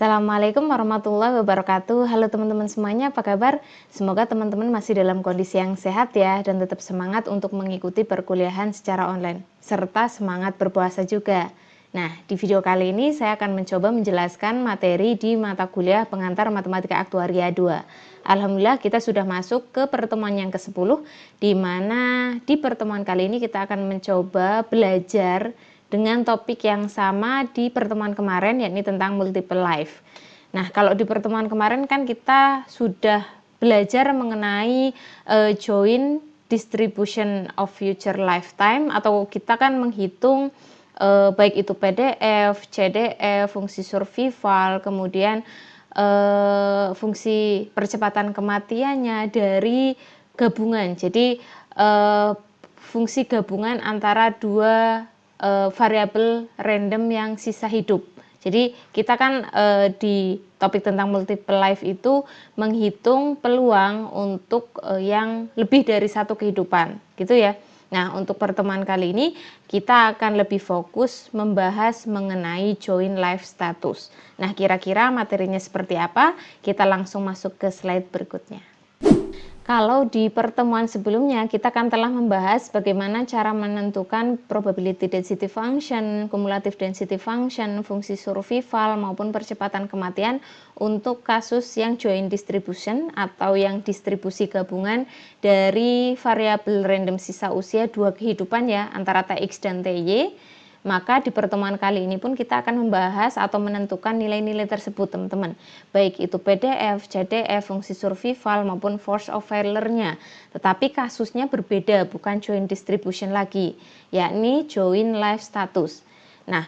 Assalamualaikum warahmatullahi wabarakatuh. Halo teman-teman semuanya, apa kabar? Semoga teman-teman masih dalam kondisi yang sehat ya, dan tetap semangat untuk mengikuti perkuliahan secara online, serta semangat berpuasa juga. Nah, di video kali ini saya akan mencoba menjelaskan materi di mata kuliah pengantar Matematika Aktuaria 2. Alhamdulillah kita sudah masuk ke pertemuan yang ke-10, di mana di pertemuan kali ini kita akan mencoba belajar dengan topik yang sama di pertemuan kemarin, yakni tentang multiple life. Nah, kalau di pertemuan kemarin kan kita sudah belajar mengenai joint distribution of future lifetime, atau kita kan menghitung baik itu PDF, CDF, fungsi survival, kemudian fungsi percepatan kematiannya dari gabungan. Jadi fungsi gabungan antara dua variabel random yang sisa hidup. Jadi kita kan di topik tentang multiple life itu menghitung peluang untuk yang lebih dari satu kehidupan, gitu ya. Nah, untuk pertemuan kali ini kita akan lebih fokus membahas mengenai joint life status. Nah, kira-kira materinya seperti apa? Kita langsung masuk ke slide berikutnya. Kalau di pertemuan sebelumnya kita kan telah membahas bagaimana cara menentukan probability density function, cumulative density function, fungsi survival maupun percepatan kematian untuk kasus yang joint distribution atau yang distribusi gabungan dari variabel random sisa usia dua kehidupan ya, antara Tx dan Ty. Maka di pertemuan kali ini pun kita akan membahas atau menentukan nilai-nilai tersebut teman-teman. Baik itu PDF, CDF, fungsi survival maupun force of failure-nya. Tetapi kasusnya berbeda, bukan joint distribution lagi, yakni joint life status. Nah,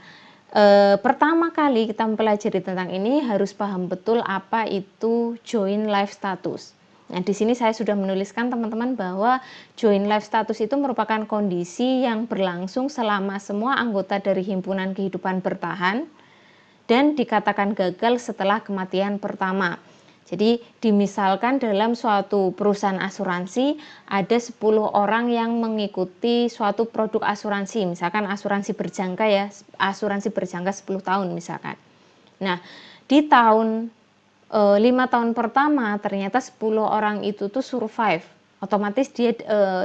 pertama kali kita mempelajari tentang ini harus paham betul apa itu joint life status. Nah, di sini saya sudah menuliskan teman-teman bahwa joint life status itu merupakan kondisi yang berlangsung selama semua anggota dari himpunan kehidupan bertahan dan dikatakan gagal setelah kematian pertama. Jadi dimisalkan dalam suatu perusahaan asuransi ada 10 orang yang mengikuti suatu produk asuransi, misalkan asuransi berjangka ya, asuransi berjangka 10 tahun misalkan. Nah, di tahun 5 tahun pertama ternyata 10 orang itu tuh survive. Otomatis dia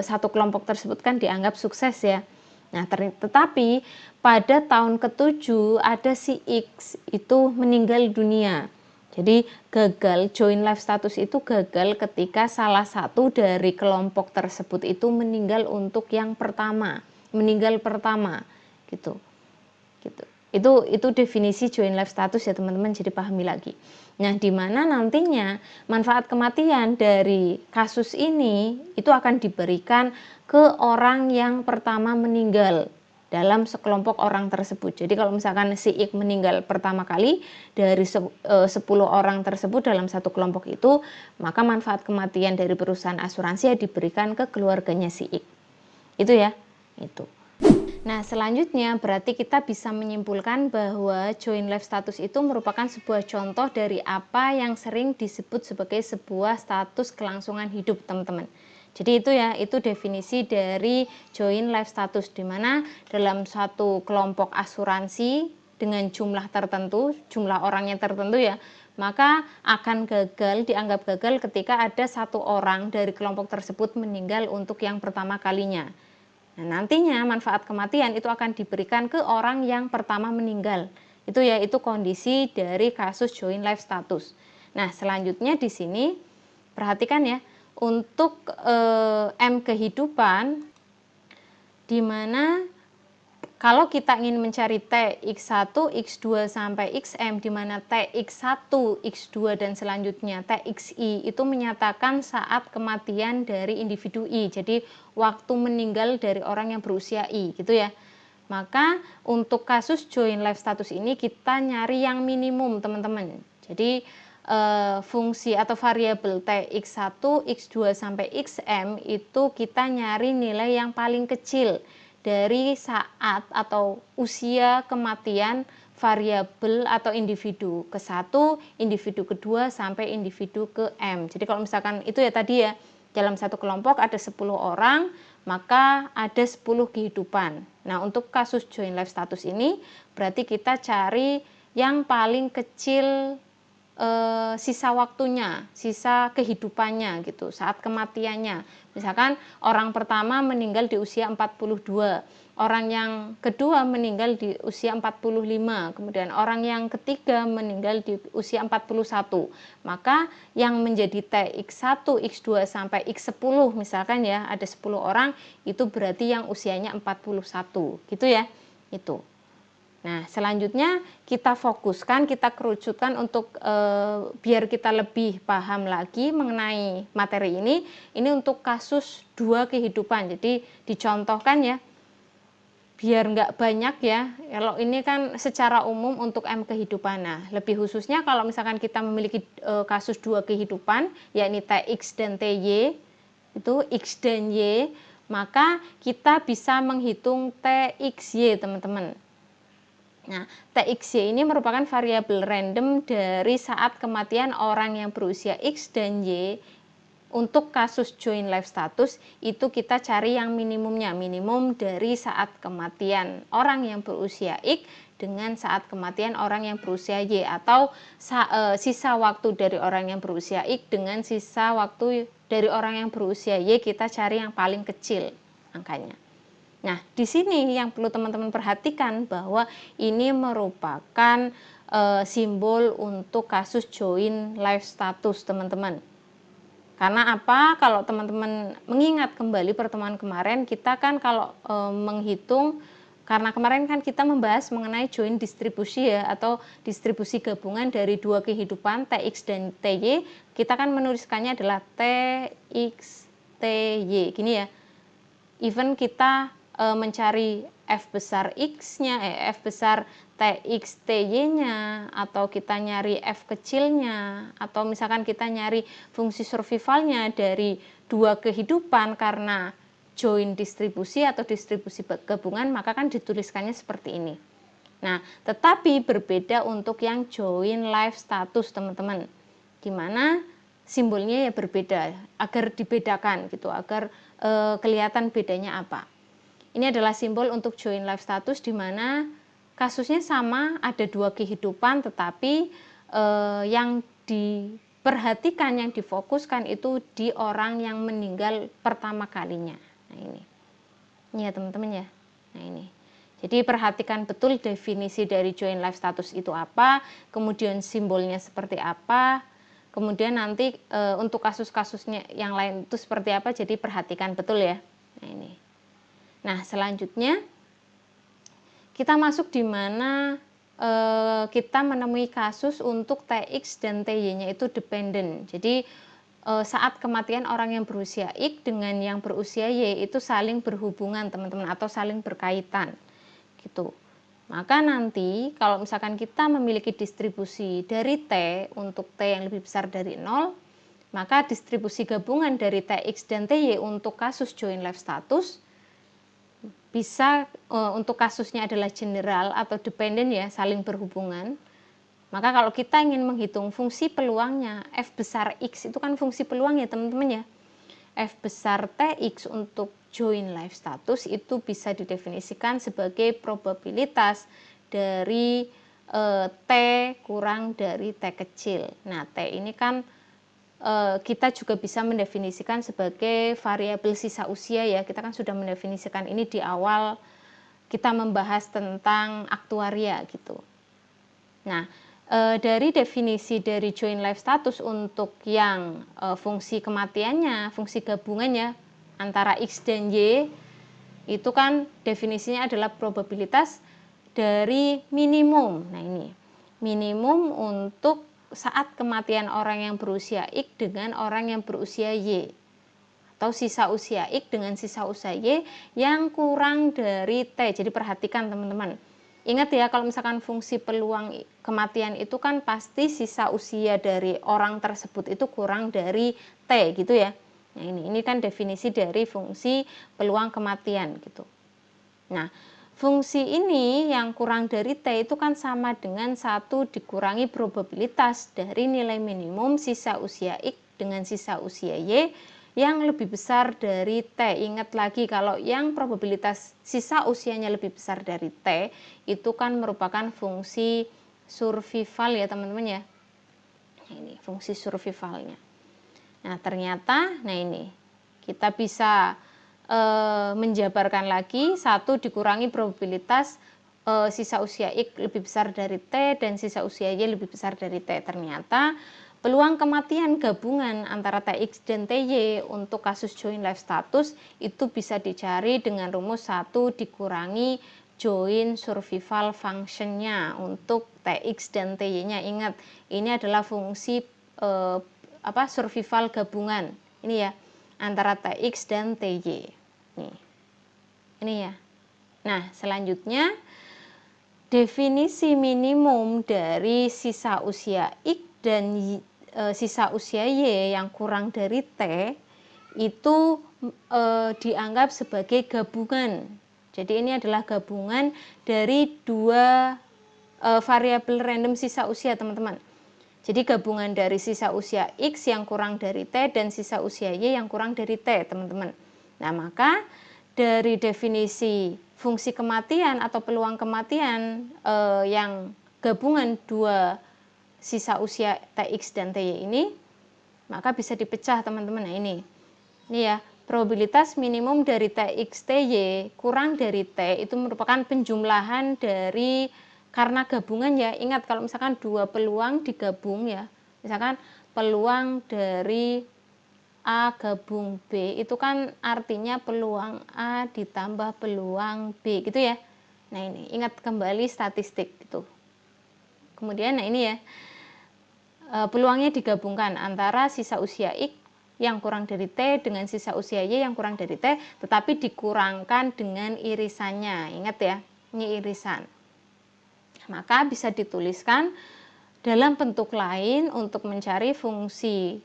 satu kelompok tersebut kan dianggap sukses ya. Nah, tetapi pada tahun ke-7 ada si X itu meninggal dunia. Jadi gagal, joint life status itu gagal ketika salah satu dari kelompok tersebut itu meninggal untuk yang pertama, meninggal pertama gitu. Itu definisi joint life status ya teman-teman, jadi pahami lagi. Nah, di mana nantinya manfaat kematian dari kasus ini itu akan diberikan ke orang yang pertama meninggal dalam sekelompok orang tersebut. Jadi kalau misalkan si X meninggal pertama kali dari 10 orang tersebut dalam satu kelompok itu, maka manfaat kematian dari perusahaan asuransi ya diberikan ke keluarganya si X. Itu ya, itu. Nah, selanjutnya berarti kita bisa menyimpulkan bahwa joint life status itu merupakan sebuah contoh dari apa yang sering disebut sebagai sebuah status kelangsungan hidup, teman-teman. Jadi itu ya, itu definisi dari joint life status, di mana dalam suatu kelompok asuransi dengan jumlah tertentu, jumlah orangnya tertentu ya, maka akan gagal, dianggap gagal ketika ada satu orang dari kelompok tersebut meninggal untuk yang pertama kalinya. Nah, nantinya manfaat kematian itu akan diberikan ke orang yang pertama meninggal. Itu ya, itu kondisi dari kasus joint life status. Nah, selanjutnya di sini perhatikan ya, untuk M kehidupan, di mana kalau kita ingin mencari Tx1, X2 sampai Xm, di mana Tx1, X2 dan selanjutnya Txi itu menyatakan saat kematian dari individu I. Jadi waktu meninggal dari orang yang berusia I, gitu ya. Maka untuk kasus joint life status ini kita nyari yang minimum, teman-teman. Jadi fungsi atau variabel Tx1, X2 sampai Xm itu kita nyari nilai yang paling kecil dari saat atau usia kematian variabel atau individu ke-1, individu kedua sampai individu ke M. Jadi kalau misalkan itu ya tadi ya, dalam satu kelompok ada 10 orang, maka ada 10 kehidupan. Nah, untuk kasus joint life status ini berarti kita cari yang paling kecil sisa waktunya, sisa kehidupannya gitu, saat kematiannya. Misalkan orang pertama meninggal di usia 42, orang yang kedua meninggal di usia 45, kemudian orang yang ketiga meninggal di usia 41. Maka yang menjadi TX1, X2 sampai X10 misalkan ya, ada 10 orang, itu berarti yang usianya 41 gitu ya. Itu. Nah, selanjutnya kita fokuskan, kita kerucutkan untuk biar kita lebih paham lagi mengenai materi ini. Ini untuk kasus 2 kehidupan. Jadi dicontohkan ya, biar nggak banyak ya. Kalau ini kan secara umum untuk M kehidupan. Nah, lebih khususnya kalau misalkan kita memiliki kasus 2 kehidupan, yakni TX dan TY, itu X dan Y, maka kita bisa menghitung TXY, teman-teman. Nah, TXY ini merupakan variabel random dari saat kematian orang yang berusia X dan Y. Untuk kasus joint life status itu kita cari yang minimumnya, minimum dari saat kematian orang yang berusia X dengan saat kematian orang yang berusia Y, atau sisa waktu dari orang yang berusia X dengan sisa waktu dari orang yang berusia Y, kita cari yang paling kecil angkanya. Nah, di sini yang perlu teman-teman perhatikan bahwa ini merupakan simbol untuk kasus joint life status, teman-teman. Karena apa? Kalau teman-teman mengingat kembali pertemuan kemarin, kita kan kalau menghitung, karena kemarin kan kita membahas mengenai joint distribusi ya, atau distribusi gabungan dari 2 kehidupan TX dan TY, kita kan menuliskannya adalah TX TY, gini ya. Even kita mencari F besar X-nya, F besar TX TY-nya, atau kita nyari F kecilnya, atau misalkan kita nyari fungsi survivalnya dari 2 kehidupan karena joint distribusi atau distribusi gabungan, maka kan dituliskannya seperti ini. Nah, tetapi berbeda untuk yang joint life status, teman-teman. Dimana simbolnya ya berbeda, agar dibedakan gitu, agar kelihatan bedanya apa. Ini adalah simbol untuk joint life status, di mana kasusnya sama, ada 2 kehidupan, tetapi yang diperhatikan, yang difokuskan itu di orang yang meninggal pertama kalinya. Nah ini ya teman-teman ya. Nah ini. Jadi perhatikan betul definisi dari joint life status itu apa, kemudian simbolnya seperti apa, kemudian nanti untuk kasus-kasusnya yang lain itu seperti apa, jadi perhatikan betul ya. Nah ini. Nah, selanjutnya kita masuk di mana kita menemui kasus untuk TX dan TY-nya itu dependent. Jadi saat kematian orang yang berusia X dengan yang berusia Y itu saling berhubungan, teman-teman, atau saling berkaitan gitu. Maka nanti kalau misalkan kita memiliki distribusi dari T untuk T yang lebih besar dari 0, maka distribusi gabungan dari TX dan TY untuk kasus joint life status bisa untuk kasusnya adalah general atau dependent ya, saling berhubungan. Maka kalau kita ingin menghitung fungsi peluangnya, F besar X itu kan fungsi peluang ya teman-teman ya. F besar TX untuk joint life status itu bisa didefinisikan sebagai probabilitas dari T kurang dari T kecil. Nah, T ini kan kita juga bisa mendefinisikan sebagai variabel sisa usia ya. Kita kan sudah mendefinisikan ini di awal kita membahas tentang aktuaria gitu. Nah, dari definisi dari joint life status untuk yang fungsi kematiannya, fungsi gabungannya antara X dan Y, itu kan definisinya adalah probabilitas dari minimum. Nah ini, minimum untuk saat kematian orang yang berusia X dengan orang yang berusia Y, atau sisa usia X dengan sisa usia Y yang kurang dari T. Jadi perhatikan teman-teman, ingat ya, kalau misalkan fungsi peluang kematian itu kan pasti sisa usia dari orang tersebut itu kurang dari T gitu ya. Nah ini kan definisi dari fungsi peluang kematian gitu. Nah, fungsi ini yang kurang dari T itu kan sama dengan 1 dikurangi probabilitas dari nilai minimum sisa usia X dengan sisa usia Y yang lebih besar dari T. Ingat lagi kalau yang probabilitas sisa usianya lebih besar dari T itu kan merupakan fungsi survival ya teman-teman ya. Ini fungsi survivalnya. Nah ternyata, nah ini kita bisa menjabarkan lagi, 1 dikurangi probabilitas sisa usia X lebih besar dari T dan sisa usia Y lebih besar dari T. Ternyata peluang kematian gabungan antara TX dan TY untuk kasus joint life status itu bisa dicari dengan rumus 1 dikurangi joint survival functionnya untuk TX dan TY-nya. Ingat, ini adalah fungsi survival gabungan. Ini ya, antara TX dan TY. Nih. Ini ya. Nah, selanjutnya definisi minimum dari sisa usia X dan sisa usia Y yang kurang dari T itu dianggap sebagai gabungan. Jadi ini adalah gabungan dari 2 variabel random sisa usia, teman-teman. Jadi gabungan dari sisa usia X yang kurang dari T dan sisa usia Y yang kurang dari T, teman-teman. Nah, maka dari definisi fungsi kematian atau peluang kematian yang gabungan 2 sisa usia TX dan TY ini, maka bisa dipecah, teman-teman. Nah, ini ya, probabilitas minimum dari TX TY kurang dari T itu merupakan penjumlahan dari, karena gabungan ya. Ingat, kalau misalkan 2 peluang digabung ya, misalkan peluang dari A gabung B, itu kan artinya peluang A ditambah peluang B gitu ya. Nah, ini ingat kembali statistik gitu. Kemudian nah ini ya, peluangnya digabungkan antara sisa usia X yang kurang dari T dengan sisa usia Y yang kurang dari T, tetapi dikurangkan dengan irisannya. Ingat ya, ini irisan. Maka bisa dituliskan dalam bentuk lain untuk mencari fungsi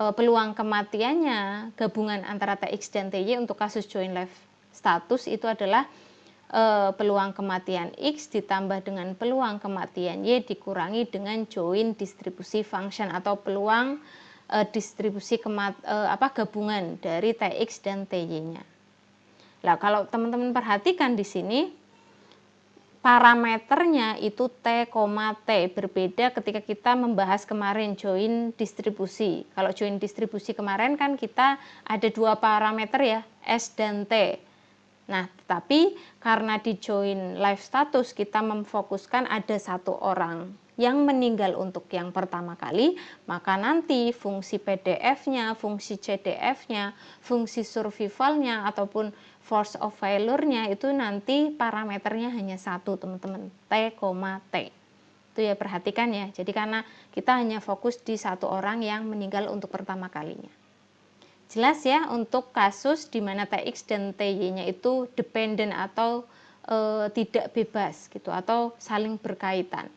peluang kematiannya gabungan antara TX dan TY untuk kasus joint life status itu adalah peluang kematian X ditambah dengan peluang kematian Y dikurangi dengan joint distribusi function atau peluang distribusi gabungan dari TX dan TY-nya. Nah, kalau teman-teman perhatikan di sini parameternya itu T, T, berbeda ketika kita membahas kemarin joint distribusi. Kalau joint distribusi kemarin kan kita ada 2 parameter ya, S dan T. Nah, tetapi karena di joint life status kita memfokuskan ada 1 orang yang meninggal untuk yang pertama kali, maka nanti fungsi PDF-nya, fungsi CDF-nya, fungsi survivalnya ataupun force of failure-nya itu nanti parameternya hanya 1, teman-teman, T, T. Itu ya, perhatikan ya. Jadi karena kita hanya fokus di 1 orang yang meninggal untuk pertama kalinya. Jelas ya untuk kasus di mana TX dan TY-nya itu dependent atau tidak bebas gitu atau saling berkaitan.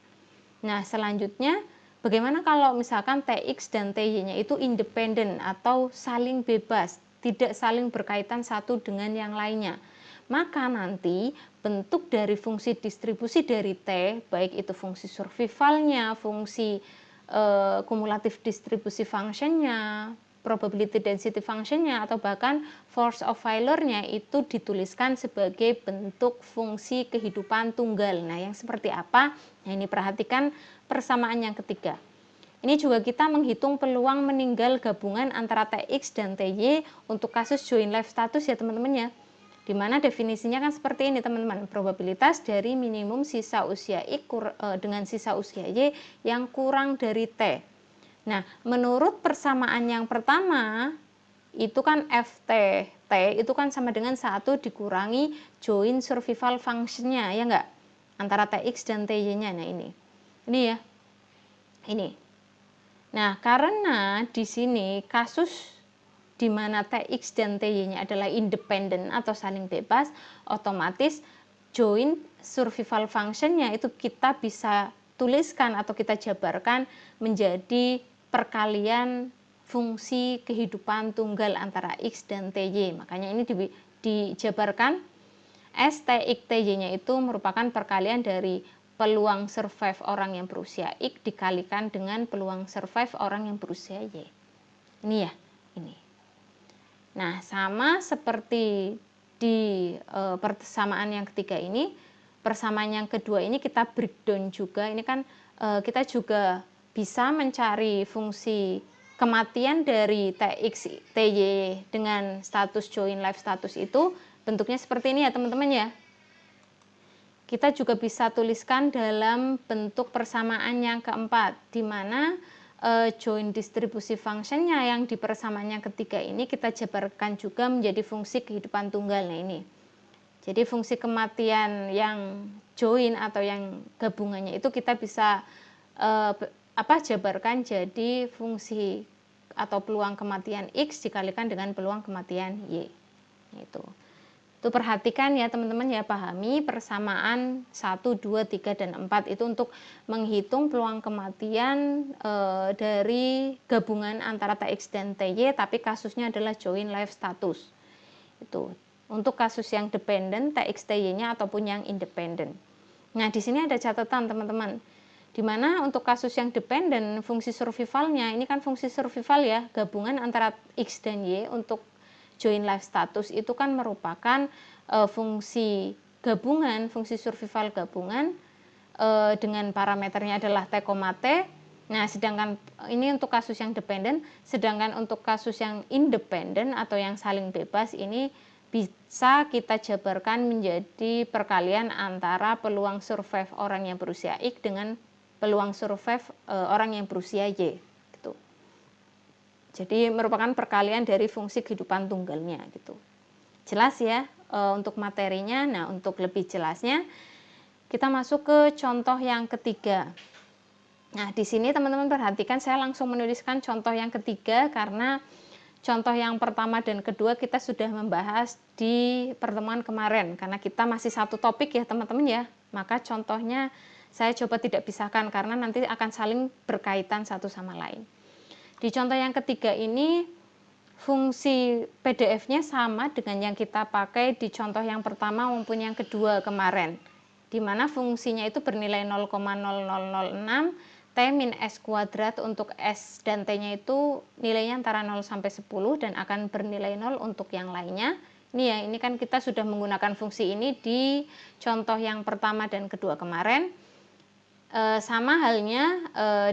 Nah, selanjutnya bagaimana kalau misalkan TX dan TY-nya itu independen atau saling bebas, tidak saling berkaitan satu dengan yang lainnya? Maka nanti bentuk dari fungsi distribusi dari T, baik itu fungsi survivalnya, fungsi kumulatif distribusi functionnya, probability density functionnya, atau bahkan force of failure-nya itu dituliskan sebagai bentuk fungsi kehidupan tunggal. Nah, yang seperti apa? Nah, ini perhatikan persamaan yang ketiga. Ini juga kita menghitung peluang meninggal gabungan antara TX dan TY untuk kasus joint life status ya teman-teman ya. Dimana definisinya kan seperti ini teman-teman, probabilitas dari minimum sisa usia X dengan sisa usia Y yang kurang dari T. Nah, menurut persamaan yang pertama itu kan FT, T itu kan sama dengan 1 dikurangi joint survival functionnya ya enggak, antara TX dan TY-nya. Nah, ini ya, ini. Nah, karena di sini kasus di mana TX dan TY-nya adalah independen atau saling bebas, otomatis joint survival function-nya itu kita bisa tuliskan atau kita jabarkan menjadi perkalian fungsi kehidupan tunggal antara X dan TY. Makanya ini dijabarkan S TX TY-nya itu merupakan perkalian dari peluang survive orang yang berusia X dikalikan dengan peluang survive orang yang berusia Y. Ini ya, ini. Nah, sama seperti di persamaan yang ketiga ini, persamaan yang kedua ini kita breakdown juga. Ini kan kita juga bisa mencari fungsi kematian dari Tx, Ty dengan status join live status itu bentuknya seperti ini ya teman-teman ya. Kita juga bisa tuliskan dalam bentuk persamaan yang keempat, di mana join distribusi functionnya yang di persamaan yang ketiga ini kita jabarkan juga menjadi fungsi kehidupan tunggal. Nah ini, jadi fungsi kematian yang join atau yang gabungannya itu kita bisa jabarkan jadi fungsi atau peluang kematian X dikalikan dengan peluang kematian Y. Itu perhatikan ya teman-teman ya, pahami persamaan 1, 2, 3, dan 4 itu untuk menghitung peluang kematian dari gabungan antara Tx dan Ty, tapi kasusnya adalah join live status. Itu untuk kasus yang dependent Tx Ty-nya ataupun yang independent. Nah, di sini ada catatan teman-teman. Di mana untuk kasus yang dependent fungsi survivalnya ini kan fungsi survival ya, gabungan antara X dan Y untuk join live status itu kan merupakan fungsi gabungan, fungsi survival gabungan dengan parameternya adalah T, T. Nah, sedangkan ini untuk kasus yang dependent, sedangkan untuk kasus yang independent atau yang saling bebas ini bisa kita jabarkan menjadi perkalian antara peluang survive orang yang berusia X dengan peluang survive orang yang berusia Y. Jadi merupakan perkalian dari fungsi kehidupan tunggalnya gitu. Jelas ya untuk materinya. Nah, untuk lebih jelasnya kita masuk ke contoh yang ketiga. Nah, di sini teman-teman perhatikan saya langsung menuliskan contoh yang ketiga karena contoh yang pertama dan kedua kita sudah membahas di pertemuan kemarin. Karena kita masih satu topik ya teman-teman ya. Maka contohnya saya coba tidak pisahkan karena nanti akan saling berkaitan satu sama lain. Di contoh yang ketiga ini fungsi PDF-nya sama dengan yang kita pakai di contoh yang pertama maupun yang kedua kemarin, di mana fungsinya itu bernilai 0,0006 T min S kuadrat untuk S dan T-nya itu nilainya antara 0 sampai 10 dan akan bernilai 0 untuk yang lainnya. Ini ya, ini kan kita sudah menggunakan fungsi ini di contoh yang pertama dan kedua kemarin. Sama halnya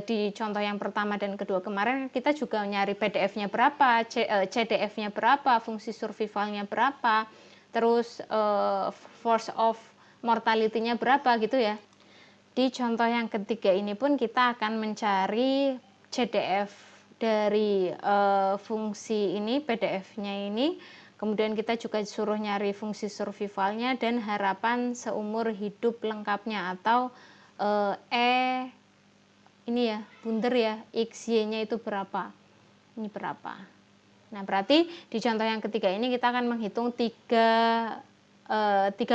di contoh yang pertama dan kedua kemarin kita juga nyari PDF-nya berapa, CDF-nya berapa, fungsi survivalnya berapa, terus force of mortality-nya berapa gitu ya. Di contoh yang ketiga ini pun kita akan mencari CDF dari fungsi ini, PDF-nya ini, kemudian kita juga suruh nyari fungsi survivalnya dan harapan seumur hidup lengkapnya atau ini ya bunder ya, XY-nya itu berapa, ini berapa. Nah, berarti di contoh yang ketiga ini kita akan menghitung tiga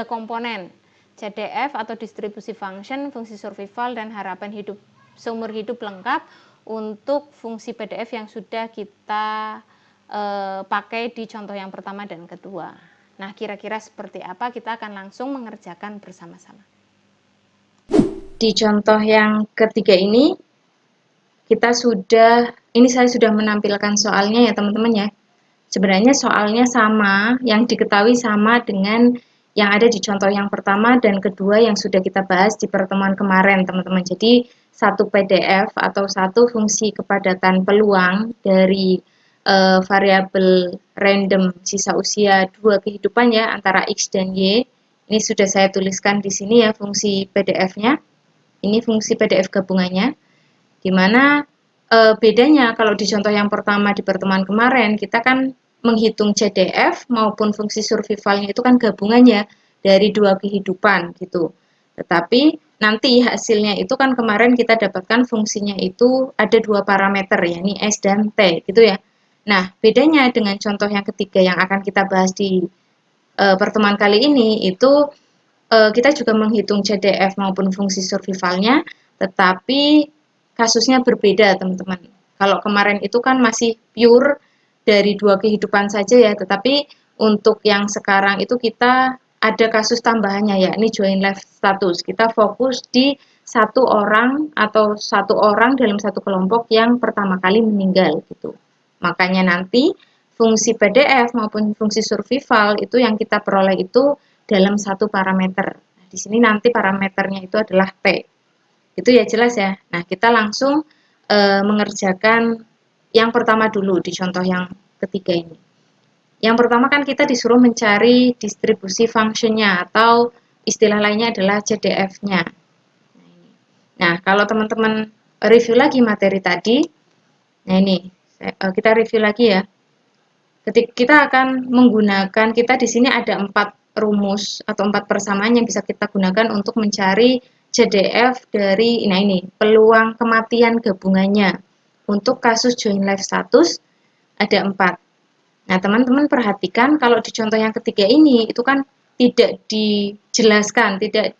komponen, CDF atau distribusi function, fungsi survival, dan harapan hidup seumur hidup lengkap untuk fungsi PDF yang sudah kita pakai di contoh yang pertama dan kedua. Nah, kira-kira seperti apa, kita akan langsung mengerjakan bersama-sama. Di contoh yang ketiga ini saya sudah menampilkan soalnya ya teman-teman ya. Sebenarnya soalnya sama, yang diketahui sama dengan yang ada di contoh yang pertama dan kedua yang sudah kita bahas di pertemuan kemarin teman-teman. Jadi satu PDF atau satu fungsi kepadatan peluang dari variabel random sisa usia 2 kehidupan ya antara X dan Y. Ini sudah saya tuliskan di sini ya fungsi PDF-nya. Ini fungsi PDF gabungannya, di mana bedanya kalau di contoh yang pertama di pertemuan kemarin, kita kan menghitung CDF maupun fungsi survivalnya itu kan gabungannya dari 2 kehidupan gitu. Tetapi nanti hasilnya itu kan kemarin kita dapatkan fungsinya itu ada 2 parameter ya, ini S dan T gitu ya. Nah, bedanya dengan contoh yang ketiga yang akan kita bahas di pertemuan kali ini itu kita juga menghitung CDF maupun fungsi survivalnya, tetapi kasusnya berbeda teman-teman. Kalau kemarin itu kan masih pure dari 2 kehidupan saja ya, tetapi untuk yang sekarang itu kita ada kasus tambahannya ya, ini join life status. Kita fokus di satu orang atau satu orang dalam satu kelompok yang pertama kali meninggal gitu. Makanya nanti fungsi PDF maupun fungsi survival itu yang kita peroleh itu dalam satu parameter. Di sini nanti parameternya itu adalah T. Itu ya jelas ya. Nah, kita langsung mengerjakan yang pertama dulu di contoh yang ketiga ini. Yang pertama kan kita disuruh mencari distribusi functionnya atau istilah lainnya adalah CDF-nya. Nah, kalau teman-teman review lagi materi tadi, nah ini kita review lagi ya. Kita akan menggunakan, kita di sini ada 4 rumus atau 4 persamaan yang bisa kita gunakan untuk mencari CDF dari, nah ini, peluang kematian gabungannya. Untuk kasus join life status ada 4. Nah, teman-teman perhatikan kalau di contoh yang ketiga ini, itu kan tidak dijelaskan, tidak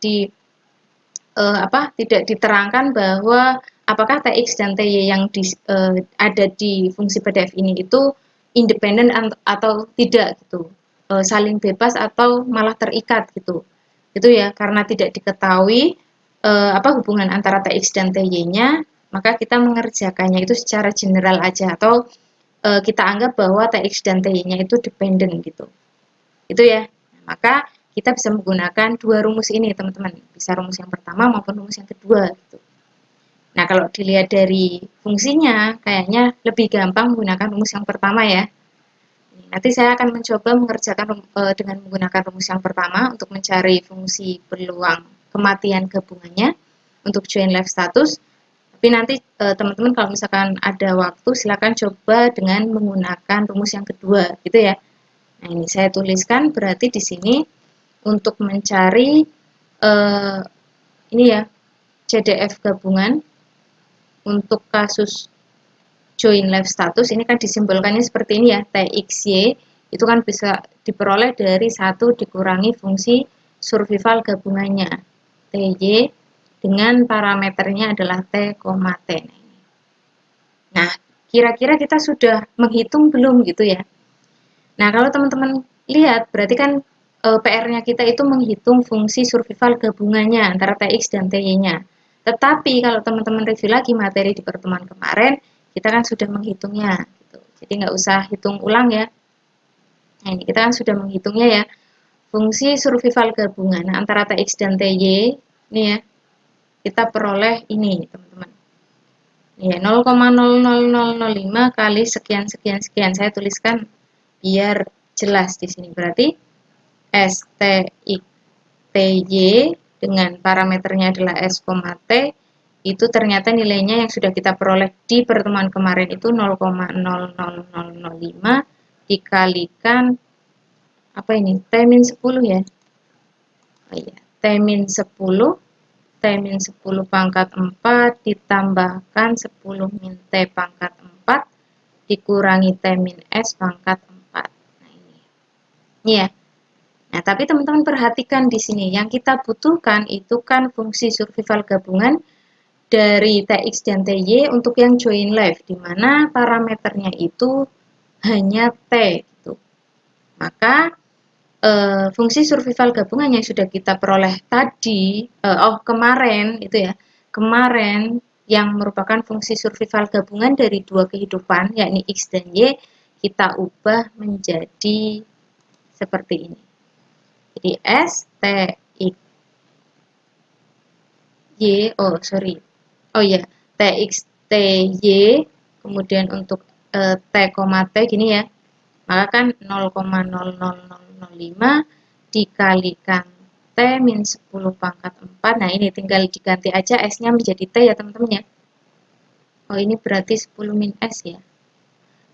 diterangkan bahwa apakah Tx dan Ty yang ada di fungsi PDF ini itu independen atau tidak gitu, saling bebas atau malah terikat gitu. Itu ya, karena tidak diketahui hubungan antara Tx dan Ty-nya, maka kita mengerjakannya itu secara general aja atau kita anggap bahwa Tx dan Ty-nya itu dependen gitu. Itu ya. Maka kita bisa menggunakan 2 rumus ini, teman-teman. Bisa rumus yang pertama maupun rumus yang kedua gitu. Nah, kalau dilihat dari fungsinya, kayaknya lebih gampang menggunakan rumus yang pertama ya. Nanti saya akan mencoba mengerjakan dengan menggunakan rumus yang pertama untuk mencari fungsi peluang kematian gabungannya untuk join life status. Tapi nanti teman-teman kalau misalkan ada waktu silakan coba dengan menggunakan rumus yang kedua gitu ya. Nah, ini saya tuliskan berarti di sini untuk mencari ini ya CDF gabungan untuk kasus join life status ini kan disimbolkannya seperti ini ya, TXY itu kan bisa diperoleh dari 1 dikurangi fungsi survival gabungannya TY dengan parameternya adalah T, T. Nah, kira-kira kita sudah menghitung belum gitu ya. Nah, kalau teman-teman lihat berarti kan PR-nya kita itu menghitung fungsi survival gabungannya antara Tx dan Ty-nya. Tetapi kalau teman-teman review lagi materi di pertemuan kemarin, kita kan sudah menghitungnya. Gitu. Jadi nggak usah hitung ulang ya. Nah, ini kita kan sudah menghitungnya ya. Fungsi survival gabungan antara Tx dan Ty, ini ya, kita peroleh ini teman-teman. Ya, 0,00005 kali sekian sekian sekian. Saya tuliskan biar jelas di sini. Berarti STY dengan parameternya adalah S, T itu ternyata nilainya yang sudah kita peroleh di pertemuan kemarin itu 0,00005 dikalikan apa ini? T-10 ya. Oh iya, T-10 T-10 pangkat 4 ditambahkan 10 min T pangkat 4 dikurangi T min S pangkat 4. Nah, ini. Ini ya. Nah, tapi teman-teman perhatikan di sini, yang kita butuhkan itu kan fungsi survival gabungan dari Tx dan Ty untuk yang join life, di mana parameternya itu hanya T. Gitu. Maka fungsi survival gabungan yang sudah kita peroleh tadi, kemarin itu ya, kemarin yang merupakan fungsi survival gabungan dari 2 kehidupan, yakni X dan Y, kita ubah menjadi seperti ini. Jadi S, T, X, Y, TX, T, Y, kemudian untuk T, T gini ya, maka kan 0,00005 dikalikan T min 10 pangkat 4, nah ini tinggal diganti aja S-nya menjadi T ya teman-teman ya. Oh ini berarti 10 min S ya.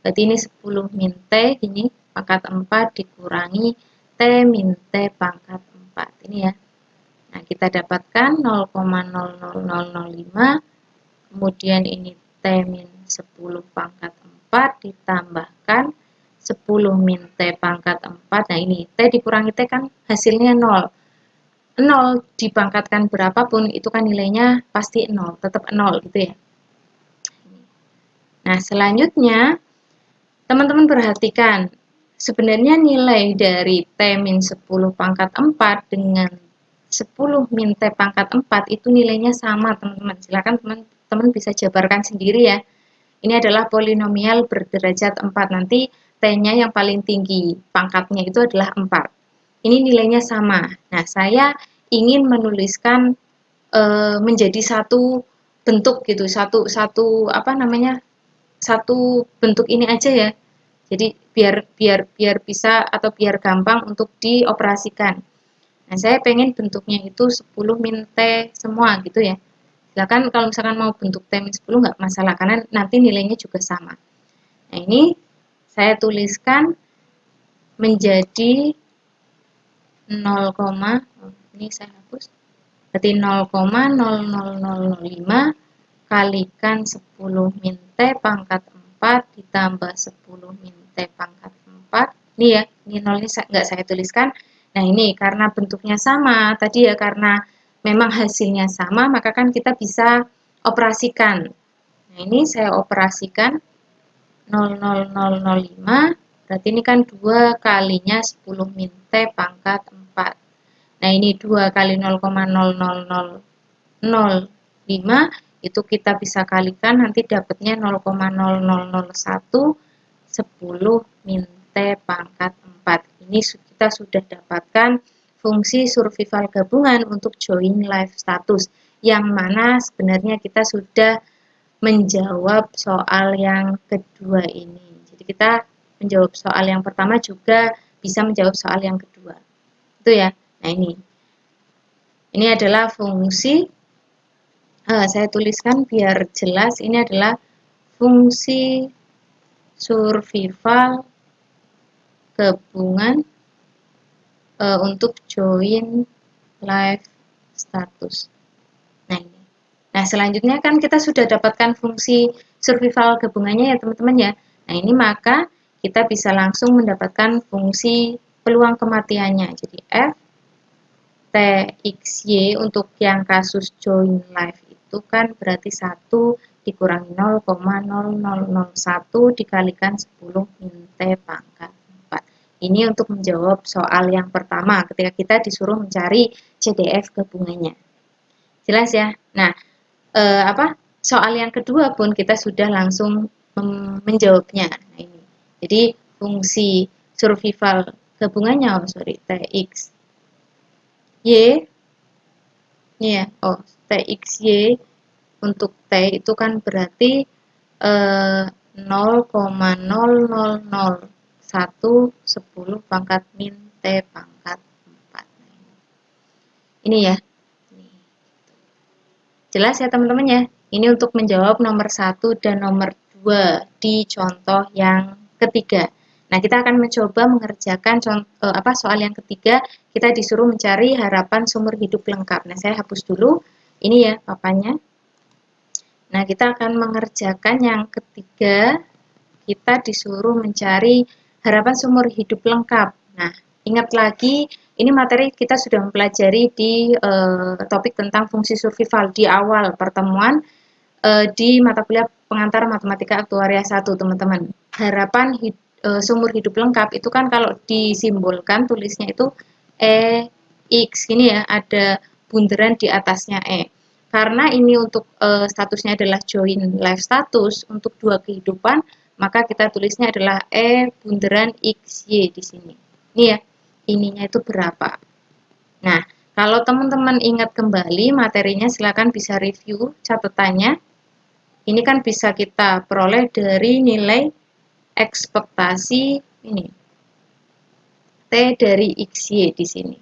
Berarti ini 10 min T, ini pangkat 4 dikurangi T min T pangkat 4. Ini ya. Nah, kita dapatkan 0,00005, kemudian ini T min 10 pangkat 4 ditambahkan 10 min T pangkat 4. Nah, ini T dikurangi T kan hasilnya 0. 0 dipangkatkan berapapun itu kan nilainya pasti 0, tetap 0 gitu ya. Nah, selanjutnya teman-teman perhatikan, sebenarnya nilai dari T min 10 pangkat 4 dengan 10 min T pangkat 4 itu nilainya sama teman-teman. Silakan teman-teman bisa jabarkan sendiri ya. Ini adalah polinomial berderajat 4. Nanti T-nya yang paling tinggi pangkatnya itu adalah 4. Ini nilainya sama. Nah, saya ingin menuliskan menjadi satu bentuk gitu, satu apa namanya, satu bentuk ini aja ya. Jadi biar bisa atau biar gampang untuk dioperasikan. Nah, saya pengen bentuknya itu 10 min T semua gitu ya. Silakan kalau misalkan mau bentuk T min 10 nggak masalah karena nanti nilainya juga sama. Nah, ini saya tuliskan menjadi 0, ini saya hapus. Berarti 0,00005 kalikan 10 min T pangkat 4 ditambah 10 min T pangkat 4. Ini ya, ini nolnya nggak saya tuliskan. Nah, ini karena bentuknya sama, tadi ya karena memang hasilnya sama, maka kan kita bisa operasikan. Nah, ini saya operasikan 0,0005, berarti ini kan 2 kalinya 10 min T pangkat 4. Nah, ini 2 kali 0,00005 itu kita bisa kalikan nanti dapatnya 0,0001 10 min T pangkat 4. Ini kita sudah dapatkan fungsi survival gabungan untuk join live status yang mana sebenarnya kita sudah menjawab soal yang kedua ini. Jadi kita menjawab soal yang pertama juga bisa menjawab soal yang kedua. Itu ya. Nah, ini adalah fungsi, saya tuliskan biar jelas, ini adalah fungsi survival gabungan untuk join live status. Nah, ini. Nah, selanjutnya kan kita sudah dapatkan fungsi survival gabungannya ya teman-teman ya. Nah, ini maka kita bisa langsung mendapatkan fungsi peluang kematiannya. Jadi F TXY untuk yang kasus join live itu kan berarti 1 dikurangi 0,0001 dikalikan 10 min T pangkat 4. Ini untuk menjawab soal yang pertama ketika kita disuruh mencari CDF gabungannya. Jelas ya? Nah, soal yang kedua pun kita sudah langsung menjawabnya. Nah, ini. Jadi fungsi survival gabungannya, TX Y, ini ya, TXY untuk T itu kan berarti 0,0001 pangkat min T pangkat 4. Ini ya. Jelas ya teman-teman ya. Ini untuk menjawab nomor 1 dan nomor 2 di contoh yang ketiga. Nah, kita akan mencoba mengerjakan soal yang ketiga. Kita disuruh mencari harapan sumber hidup lengkap. Nah, saya hapus dulu. Ini ya papannya. Nah, kita akan mengerjakan yang ketiga. Kita disuruh mencari harapan sumber hidup lengkap. Nah, ingat lagi, ini materi kita sudah mempelajari di topik tentang fungsi survival di awal pertemuan di mata kuliah pengantar matematika aktuaria 1, teman-teman. Harapan sumber hidup lengkap itu kan kalau disimbolkan tulisnya itu EX, ini ya, ada bunderan di atasnya E. Karena ini untuk statusnya adalah join live status untuk 2 kehidupan, maka kita tulisnya adalah E bunderan XY di sini. Ini ya, ininya itu berapa. Nah, kalau teman-teman ingat kembali materinya, silakan bisa review catatannya. Ini kan bisa kita peroleh dari nilai ekspektasi ini T dari XY di sini.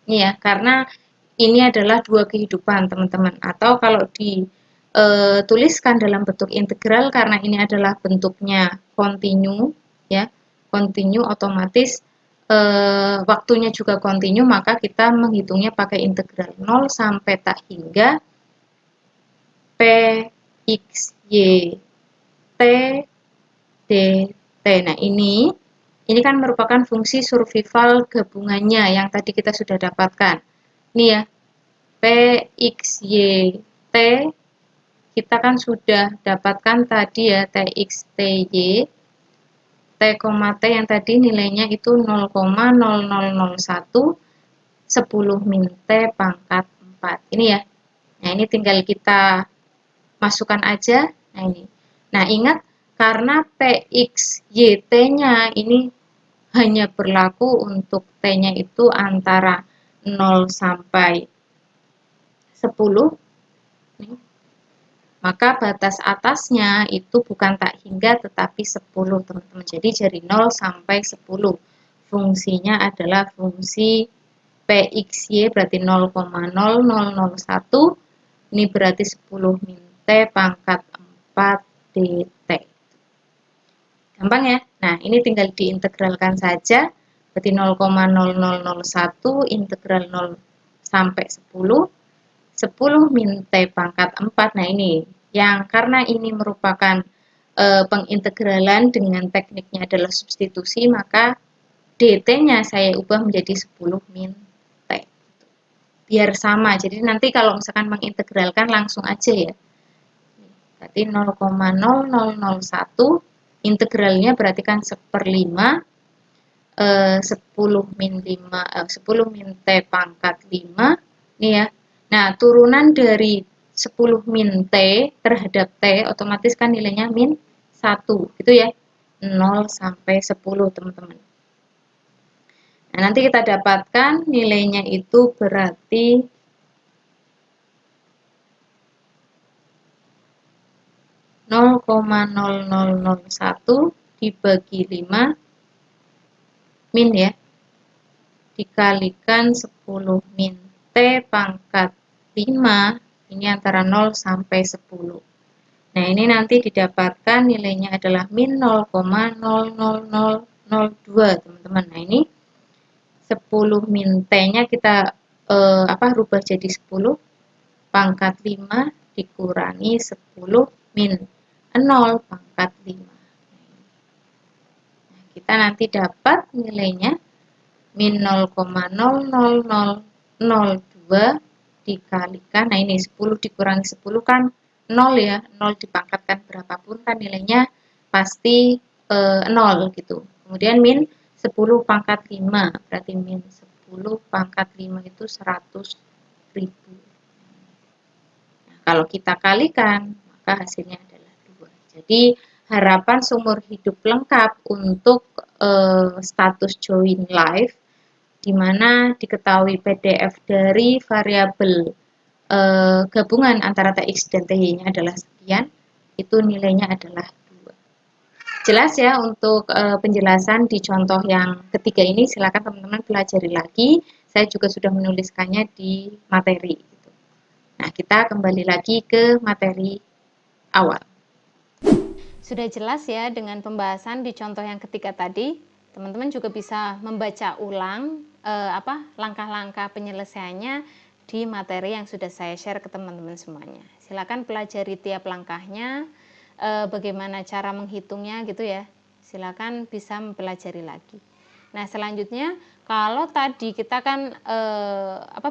Ini ya, karena ini adalah 2 kehidupan, teman-teman. Atau kalau dituliskan dalam bentuk integral karena ini adalah bentuknya kontinu ya. Kontinu otomatis waktunya juga kontinu, maka kita menghitungnya pakai integral 0 sampai tak hingga P X Y T D T. Nah, ini kan merupakan fungsi survival gabungannya yang tadi kita sudah dapatkan. Ini ya, P X Y T kita kan sudah dapatkan tadi ya, TX TY T, T yang tadi nilainya itu 0,0001 10 min T pangkat 4. Ini ya. Nah, ini tinggal kita masukkan aja. Nah, ini. Nah, ingat karena PXYT-nya ini hanya berlaku untuk T-nya itu antara 0 sampai 10, maka batas atasnya itu bukan tak hingga tetapi 10, teman-teman. Jadi dari 0 sampai 10. Fungsinya adalah fungsi PXY berarti 0,0001. Ini berarti 10 min T pangkat 4 dt. Gampang ya? Nah, ini tinggal diintegralkan saja. Berarti 0,0001 integral 0 sampai 10. 10 min T pangkat 4. Nah, ini yang karena ini merupakan pengintegralan dengan tekniknya adalah substitusi, maka dt-nya saya ubah menjadi 10 min T. Biar sama. Jadi nanti kalau misalkan mengintegralkan langsung aja ya. Berarti 0,0001 integralnya berarti kan 1/5 10 min 5 10 min T pangkat 5 nih ya. Nah, turunan dari 10 min T terhadap T otomatis kan nilainya min 1 gitu ya. 0 sampai 10, teman-teman. Nah, nanti kita dapatkan nilainya itu berarti 0,0001 dibagi 5 min ya, dikalikan 10 min T pangkat 5, ini antara 0 sampai 10. Nah, ini nanti didapatkan nilainya adalah min 0,00002, teman-teman. Nah, ini 10 min T-nya kita rubah jadi 10 pangkat 5 dikurangi 10 min 0 pangkat 5. Nah, kita nanti dapat nilainya min 0,00002 dikalikan, nah ini 10 dikurangi 10 kan 0 ya, 0 dipangkatkan berapapun kan nilainya pasti 0 gitu. Kemudian min 10 pangkat 5, berarti min 10 pangkat 5 itu 100.000. Nah, kalau kita kalikan, maka hasilnya adalah 2. Jadi harapan seumur hidup lengkap untuk status join live, di mana diketahui PDF dari variabel gabungan antara TX dan TY-nya adalah sekian, itu nilainya adalah 2. Jelas ya untuk penjelasan di contoh yang ketiga ini, silakan teman-teman pelajari lagi. Saya juga sudah menuliskannya di materi. Nah, kita kembali lagi ke materi awal. Sudah jelas ya dengan pembahasan di contoh yang ketiga tadi. Teman-teman juga bisa membaca ulang langkah-langkah penyelesaiannya di materi yang sudah saya share ke teman-teman semuanya. Silakan pelajari tiap langkahnya, bagaimana cara menghitungnya gitu ya. Silakan bisa mempelajari lagi. Nah, selanjutnya kalau tadi kita kan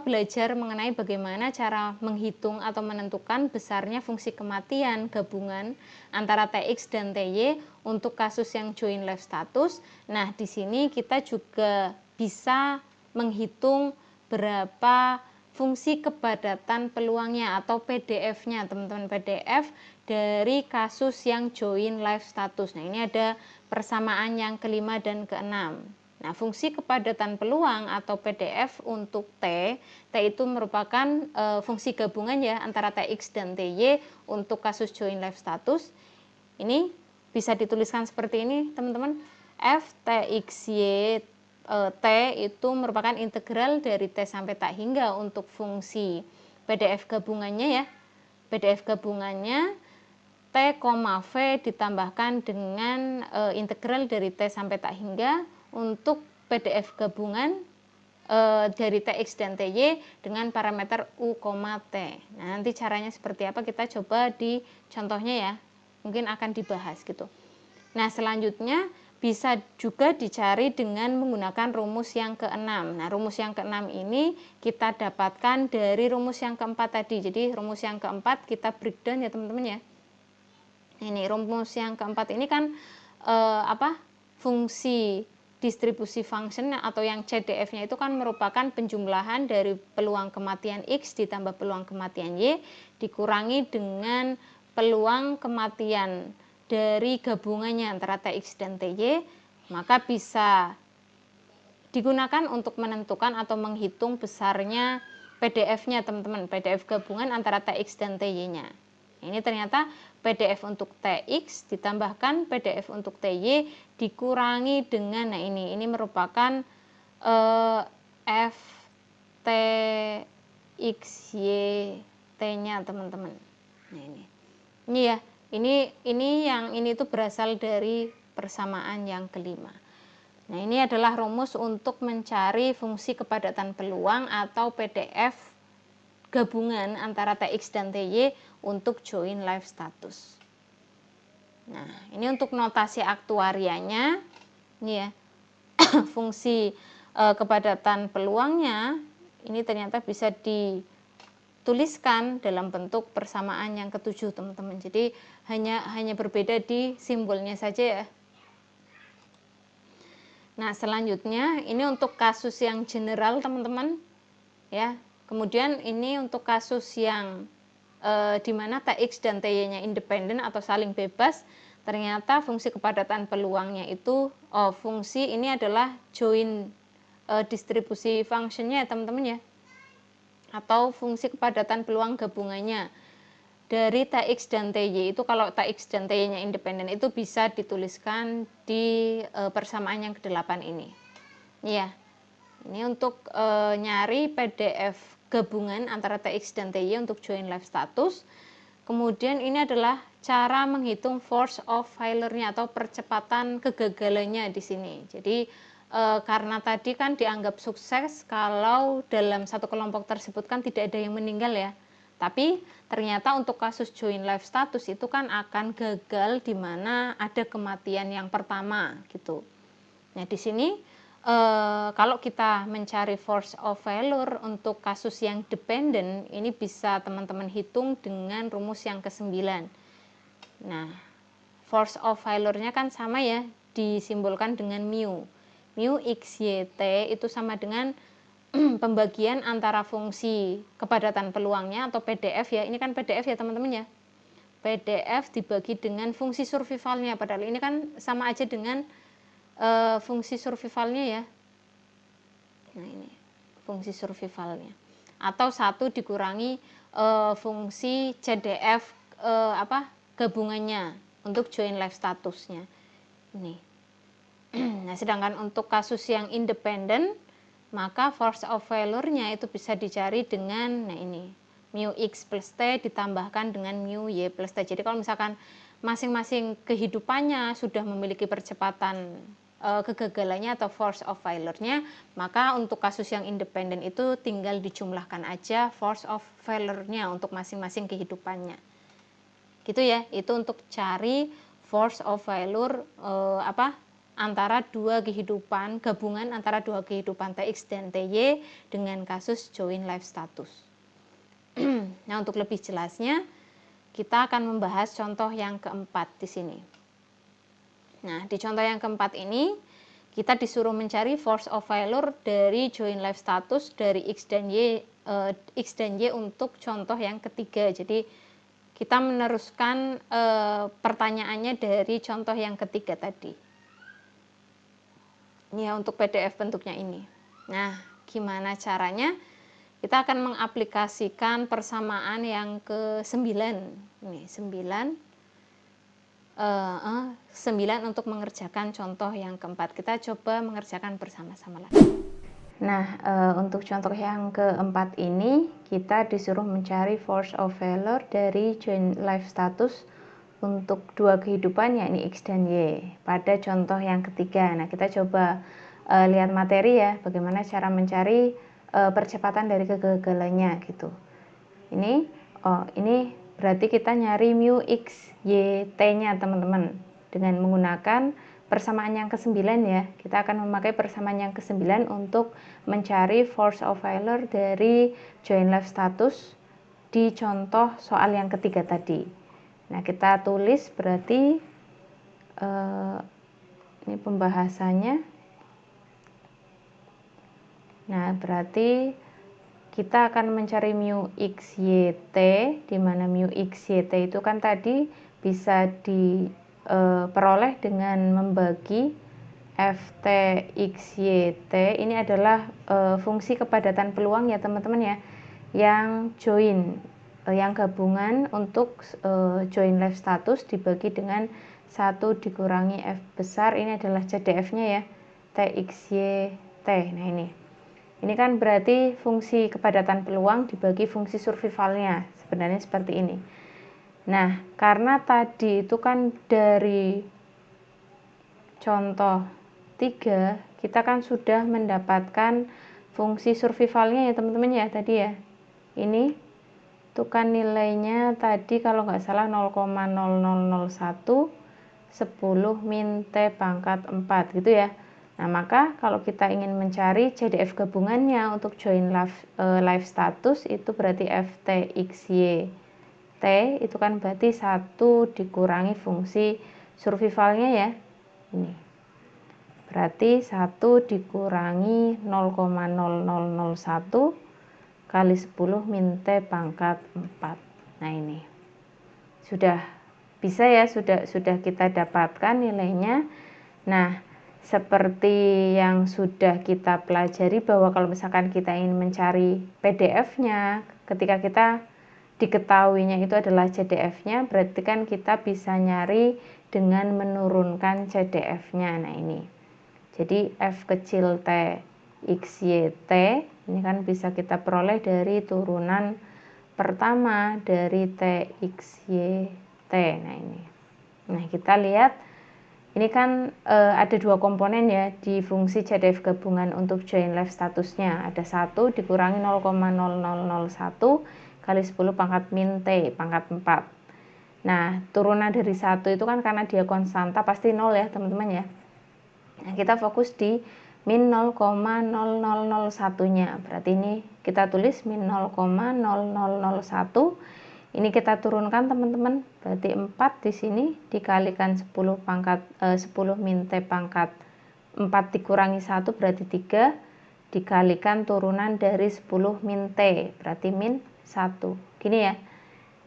belajar mengenai bagaimana cara menghitung atau menentukan besarnya fungsi kematian gabungan antara TX dan TY untuk kasus yang join live status. Nah, di sini kita juga bisa menghitung berapa fungsi kepadatan peluangnya atau PDF-nya, teman-teman, PDF dari kasus yang join live status. Nah, ini ada persamaan yang kelima dan keenam. Nah, fungsi kepadatan peluang atau PDF untuk T itu merupakan fungsi gabungan ya antara TX dan TY untuk kasus join live status. Ini bisa dituliskan seperti ini, teman-teman. F TXY T itu merupakan integral dari T sampai tak hingga untuk fungsi PDF gabungannya ya. PDF gabungannya T, V ditambahkan dengan integral dari T sampai tak hingga untuk PDF gabungan dari TX dan TY dengan parameter U, T. Nah, nanti caranya seperti apa kita coba di contohnya ya. Mungkin akan dibahas gitu. Nah, selanjutnya bisa juga dicari dengan menggunakan rumus yang keenam. Nah, rumus yang keenam ini kita dapatkan dari rumus yang keempat tadi. Jadi, rumus yang keempat kita breakdown ya teman-teman ya. Ini rumus yang keempat ini kan fungsi distribusi function atau yang CDF-nya itu kan merupakan penjumlahan dari peluang kematian X ditambah peluang kematian Y dikurangi dengan peluang kematian dari gabungannya antara TX dan TY, maka bisa digunakan untuk menentukan atau menghitung besarnya PDF-nya teman-teman, PDF gabungan antara TX dan TY-nya. Ini ternyata PDF untuk TX ditambahkan PDF untuk TY dikurangi dengan, nah ini merupakan FTXYT-nya teman-teman. Nah ini ya, ini tuh berasal dari persamaan yang kelima. Nah, ini adalah rumus untuk mencari fungsi kepadatan peluang atau PDF gabungan antara TX dan TY untuk join live status. Nah, ini untuk notasi aktuarianya, ini ya, fungsi kepadatan peluangnya, ini ternyata bisa dituliskan dalam bentuk persamaan yang ketujuh, teman-teman. Jadi, hanya berbeda di simbolnya saja ya. Nah, selanjutnya ini untuk kasus yang general teman-teman ya. Kemudian ini untuk kasus yang di mana TX dan TY-nya independen atau saling bebas, ternyata fungsi kepadatan peluangnya itu fungsi ini adalah join distribusi functionnya ya teman-teman ya, atau fungsi kepadatan peluang gabungannya dari TX dan TY. Itu kalau TX dan TY-nya independen itu bisa dituliskan di persamaan yang ke-8 ini. Iya. Ini untuk nyari PDF gabungan antara TX dan TY untuk join live status. Kemudian ini adalah cara menghitung force of failure-nya atau percepatan kegagalannya di sini. Jadi karena tadi kan dianggap sukses kalau dalam satu kelompok tersebut kan tidak ada yang meninggal ya. Tapi ternyata untuk kasus join live status itu kan akan gagal di mana ada kematian yang pertama gitu. Nah, di sini kalau kita mencari force of failure untuk kasus yang dependent, ini bisa teman-teman hitung dengan rumus yang ke-9. Nah, force of failure-nya kan sama ya, disimbolkan dengan mu. Mu XYT itu sama dengan pembagian antara fungsi kepadatan peluangnya atau PDF ya. Ini kan PDF ya teman-teman ya. PDF dibagi dengan fungsi survivalnya. Padahal ini kan sama aja dengan fungsi survivalnya ya. Nah ini fungsi survivalnya. Atau 1 dikurangi fungsi CDF gabungannya untuk join live statusnya. Ini. Nah sedangkan untuk kasus yang independen, maka force of failure-nya itu bisa dicari dengan, nah ini, mu X plus T ditambahkan dengan mu Y plus T. Jadi kalau misalkan masing-masing kehidupannya sudah memiliki percepatan kegagalannya atau force of failure-nya, maka untuk kasus yang independen itu tinggal dijumlahkan aja force of failure-nya untuk masing-masing kehidupannya. Gitu ya, itu untuk cari force of failure antara dua kehidupan, gabungan antara dua kehidupan TX dan TY dengan kasus join live status. Nah, untuk lebih jelasnya, kita akan membahas contoh yang keempat di sini. Nah, di contoh yang keempat ini, kita disuruh mencari force of failure dari join live status dari X dan Y untuk contoh yang ketiga. Jadi, kita meneruskan pertanyaannya dari contoh yang ketiga tadi. Ini ya untuk PDF bentuknya ini. Nah, gimana caranya? Kita akan mengaplikasikan persamaan yang ke-9. Ini 9 untuk mengerjakan contoh yang keempat. Kita coba mengerjakan bersama-sama lagi. Nah, untuk contoh yang keempat ini kita disuruh mencari force of failure dari join live status untuk dua kehidupan yakni X dan Y pada contoh yang ketiga. Nah, kita coba lihat materi ya, bagaimana cara mencari percepatan dari kegagalannya gitu. Ini berarti kita nyari mu X Y T-nya teman-teman dengan menggunakan persamaan yang ke-9 ya. Kita akan memakai persamaan yang ke-9 untuk mencari force of failure dari join live status di contoh soal yang ketiga tadi. Nah, kita tulis berarti ini pembahasannya. Nah, berarti kita akan mencari mu XYT, di mana mu XYT itu kan tadi bisa diperoleh dengan membagi Ft X Y T ini adalah fungsi kepadatan peluang ya teman-teman ya, yang join, yang gabungan untuk join live status dibagi dengan 1 dikurangi F besar, ini adalah CDF-nya ya, TXY T. Nah ini kan berarti fungsi kepadatan peluang dibagi fungsi survivalnya, sebenarnya seperti ini. Nah, karena tadi itu kan dari contoh 3 kita kan sudah mendapatkan fungsi survivalnya ya teman-teman ya tadi ya. Ini itu kan nilainya tadi kalau nggak salah 0,0001 10 min T pangkat 4 gitu ya. Nah maka kalau kita ingin mencari CDF gabungannya untuk join live status itu berarti FTXY T itu kan berarti 1 dikurangi fungsi survivalnya ya. Ini berarti 1 dikurangi 0,0001 kali 10 min T pangkat 4. Nah ini sudah bisa ya, sudah kita dapatkan nilainya. Nah seperti yang sudah kita pelajari bahwa kalau misalkan kita ingin mencari PDF-nya, ketika kita diketahuinya itu adalah CDF-nya, berarti kan kita bisa nyari dengan menurunkan CDF-nya. Nah ini jadi F kecil T XY T ini kan bisa kita peroleh dari turunan pertama dari T XY T. Nah ini, nah kita lihat ini kan ada 2 komponen ya di fungsi CDF gabungan untuk join live statusnya, ada 1 dikurangi 0,0001 kali 10 pangkat min T pangkat 4. Nah turunan dari 1 itu kan karena dia konstanta pasti 0 ya teman-teman ya. Nah, kita fokus di min 0,0001-nya. Berarti ini kita tulis min 0,0001. Ini kita turunkan teman-teman. Berarti 4 di sini dikalikan 10 min T pangkat 4 dikurangi 1 berarti 3 dikalikan turunan dari 10 min T berarti min 1. Gini ya.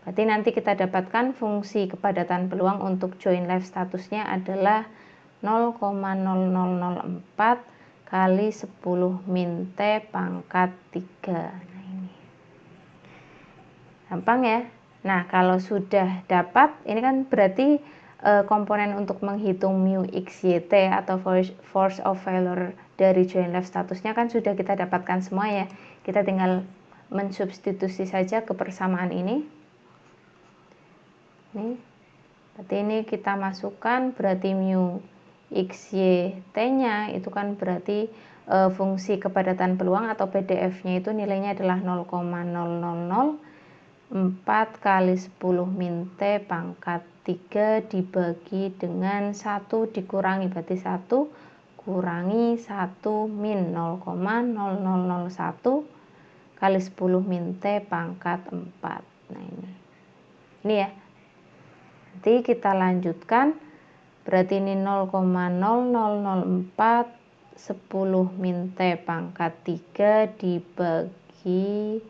Berarti nanti kita dapatkan fungsi kepadatan peluang untuk join live statusnya adalah 0,0004 kali 10 min T pangkat 3. Nah ini gampang ya. Nah kalau sudah dapat ini kan berarti komponen untuk menghitung mu XYT atau force of failure dari join live statusnya kan sudah kita dapatkan semua ya. Kita tinggal mensubstitusi saja ke persamaan ini. Nih, berarti ini kita masukkan berarti mu XYT-nya itu kan berarti fungsi kepadatan peluang atau PDF-nya itu nilainya adalah 0,0004 kali 10 min T pangkat 3 dibagi dengan 1 dikurangi berarti 1 kurangi 1 min 0,0001 kali 10 min T pangkat 4. Nah ini ya. Nanti kita lanjutkan. Berarti ini 0,0004 10 min T pangkat 3 dibagi,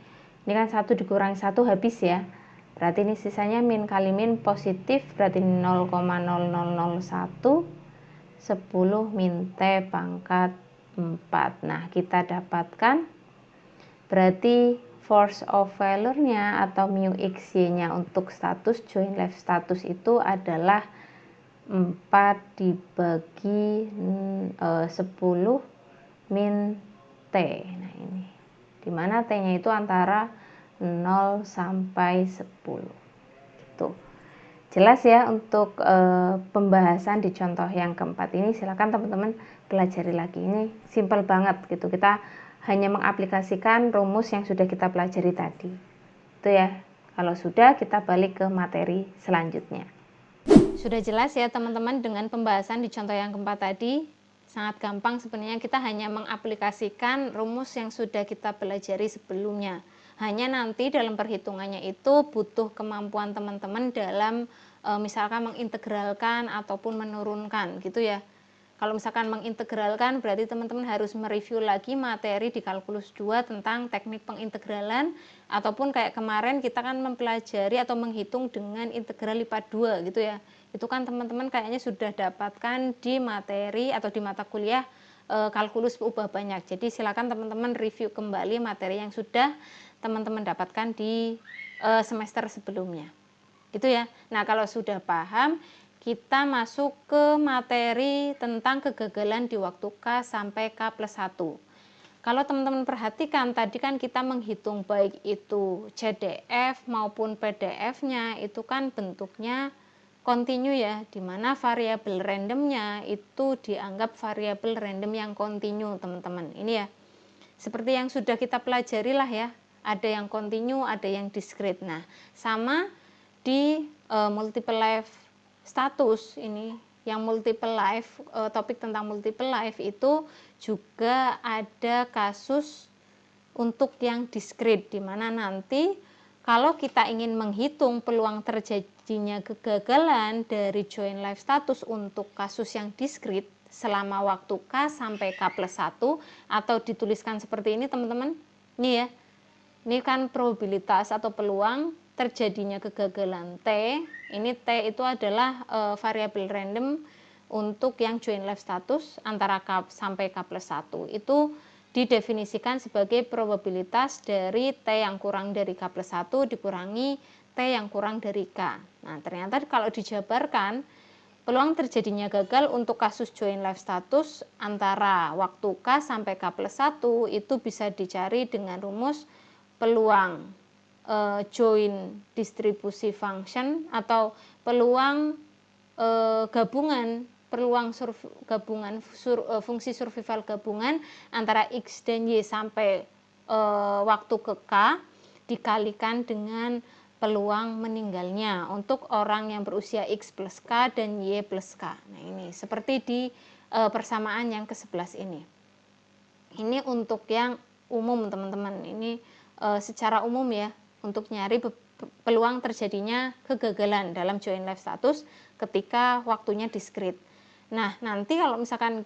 ini kan 1 dikurangi 1 habis ya. Berarti ini sisanya min kali min positif, berarti 0,0001 10 min T pangkat 4. Nah kita dapatkan berarti force of failure-nya atau mu XY-nya untuk status join live status itu adalah 4 dibagi 10 min T. Nah ini dimana T-nya itu antara 0 sampai 10. Tuh jelas ya untuk pembahasan di contoh yang keempat ini. Silakan teman-teman pelajari lagi, ini simple banget gitu, kita hanya mengaplikasikan rumus yang sudah kita pelajari tadi itu ya. Kalau sudah, kita balik ke materi selanjutnya. Sudah jelas ya teman-teman dengan pembahasan di contoh yang keempat tadi. Sangat gampang sebenarnya, kita hanya mengaplikasikan rumus yang sudah kita pelajari sebelumnya. Hanya nanti dalam perhitungannya itu butuh kemampuan teman-teman dalam misalkan mengintegralkan ataupun menurunkan gitu ya. Kalau misalkan mengintegralkan berarti teman-teman harus mereview lagi materi di kalkulus 2 tentang teknik pengintegralan, ataupun kayak kemarin kita kan mempelajari atau menghitung dengan integral lipat 2 gitu ya. Itu kan teman-teman kayaknya sudah dapatkan di materi atau di mata kuliah kalkulus ubah banyak. Jadi silakan teman-teman review kembali materi yang sudah teman-teman dapatkan di semester sebelumnya. Itu ya. Nah, kalau sudah paham, kita masuk ke materi tentang kegagalan di waktu K sampai K+1. Kalau teman-teman perhatikan, tadi kan kita menghitung baik itu CDF maupun PDF-nya, itu kan bentuknya kontinu ya, di mana variabel randomnya itu dianggap variabel random yang kontinu, teman-teman. Ini ya, seperti yang sudah kita pelajari lah ya, ada yang kontinu, ada yang discrete. Nah, sama di multiple life status ini, yang multiple life, topik tentang multiple life itu juga ada kasus untuk yang discrete, di mana nanti kalau kita ingin menghitung peluang terjadinya kegagalan dari joint life status untuk kasus yang discrete selama waktu K sampai K+1, atau dituliskan seperti ini teman-teman, ini ya, ini kan probabilitas atau peluang terjadinya kegagalan T. Ini T itu adalah variabel random untuk yang joint life status antara K sampai K+1. Itu didefinisikan sebagai probabilitas dari T yang kurang dari K+1 dikurangi T yang kurang dari K. Nah, ternyata kalau dijabarkan, peluang terjadinya gagal untuk kasus joint life status antara waktu K sampai K+1 itu bisa dicari dengan rumus peluang joint distribusi function atau peluang gabungan, peluang fungsi survival gabungan antara X dan Y sampai waktu ke K dikalikan dengan peluang meninggalnya untuk orang yang berusia X plus K dan Y plus K. Nah, ini seperti di persamaan yang ke-11 ini. Ini untuk yang umum, teman-teman. Ini secara umum ya, untuk nyari peluang terjadinya kegagalan dalam joint life status ketika waktunya discrete. Nah, nanti kalau misalkan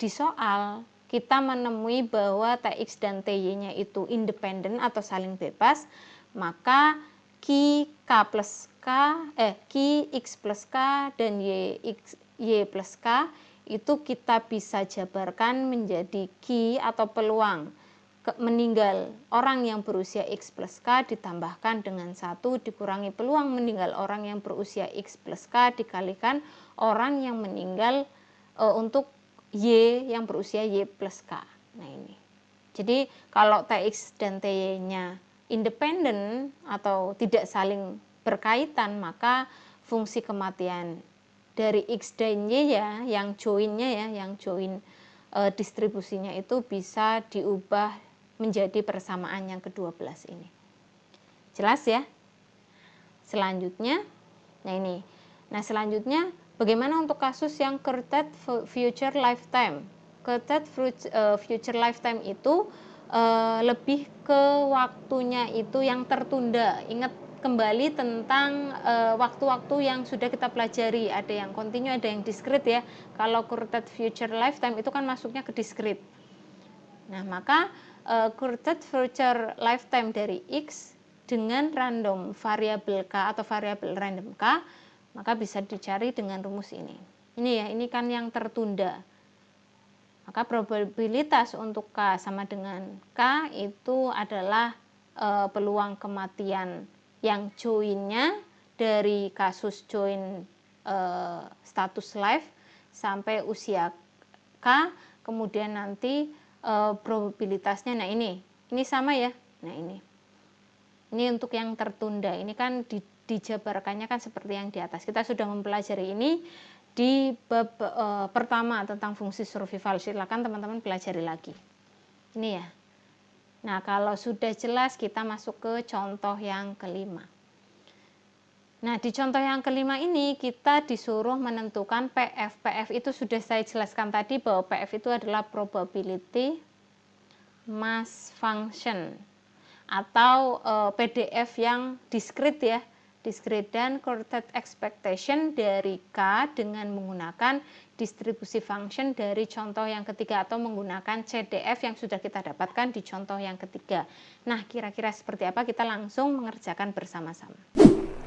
di soal kita menemui bahwa Tx dan Ty-nya itu independen atau saling bebas, maka Ki X plus K dan Y plus K itu kita bisa jabarkan menjadi Ki atau peluang meninggal orang yang berusia X plus K ditambahkan dengan 1 dikurangi peluang meninggal orang yang berusia X plus K dikalikan orang yang meninggal untuk Y yang berusia Y plus K. Nah, ini. Jadi kalau Tx dan Ty-nya independen atau tidak saling berkaitan, maka fungsi kematian dari X dan Y ya, yang joinnya ya, yang join distribusinya itu bisa diubah menjadi persamaan yang ke-12 ini. Jelas ya? Selanjutnya, nah ini. Nah, selanjutnya bagaimana untuk kasus yang current future lifetime? Current future lifetime itu lebih ke waktunya itu yang tertunda. Ingat kembali tentang waktu-waktu yang sudah kita pelajari, ada yang kontinu, ada yang discrete ya. Kalau current future lifetime itu kan masuknya ke discrete. Nah, maka current future lifetime dari X dengan random variabel K atau variabel random K, maka bisa dicari dengan rumus ini. Ini ya, ini kan yang tertunda. Maka probabilitas untuk K sama dengan K itu adalah peluang kematian yang joinnya dari kasus join status life sampai usia K, kemudian nanti probabilitasnya, nah ini sama ya, nah ini untuk yang tertunda, ini kan dijabarkannya kan seperti yang di atas. Kita sudah mempelajari ini di bab pertama tentang fungsi survival, silakan teman-teman pelajari lagi. Ini ya. Nah, kalau sudah jelas kita masuk ke contoh yang kelima. Nah, di contoh yang kelima ini kita disuruh menentukan PF. PF itu sudah saya jelaskan tadi bahwa PF itu adalah probability mass function atau PDF yang discrete ya. Discrete dan correlated expectation dari K dengan menggunakan distribusi function dari contoh yang ketiga atau menggunakan CDF yang sudah kita dapatkan di contoh yang ketiga. Nah, kira-kira seperti apa? Kita langsung mengerjakan bersama-sama.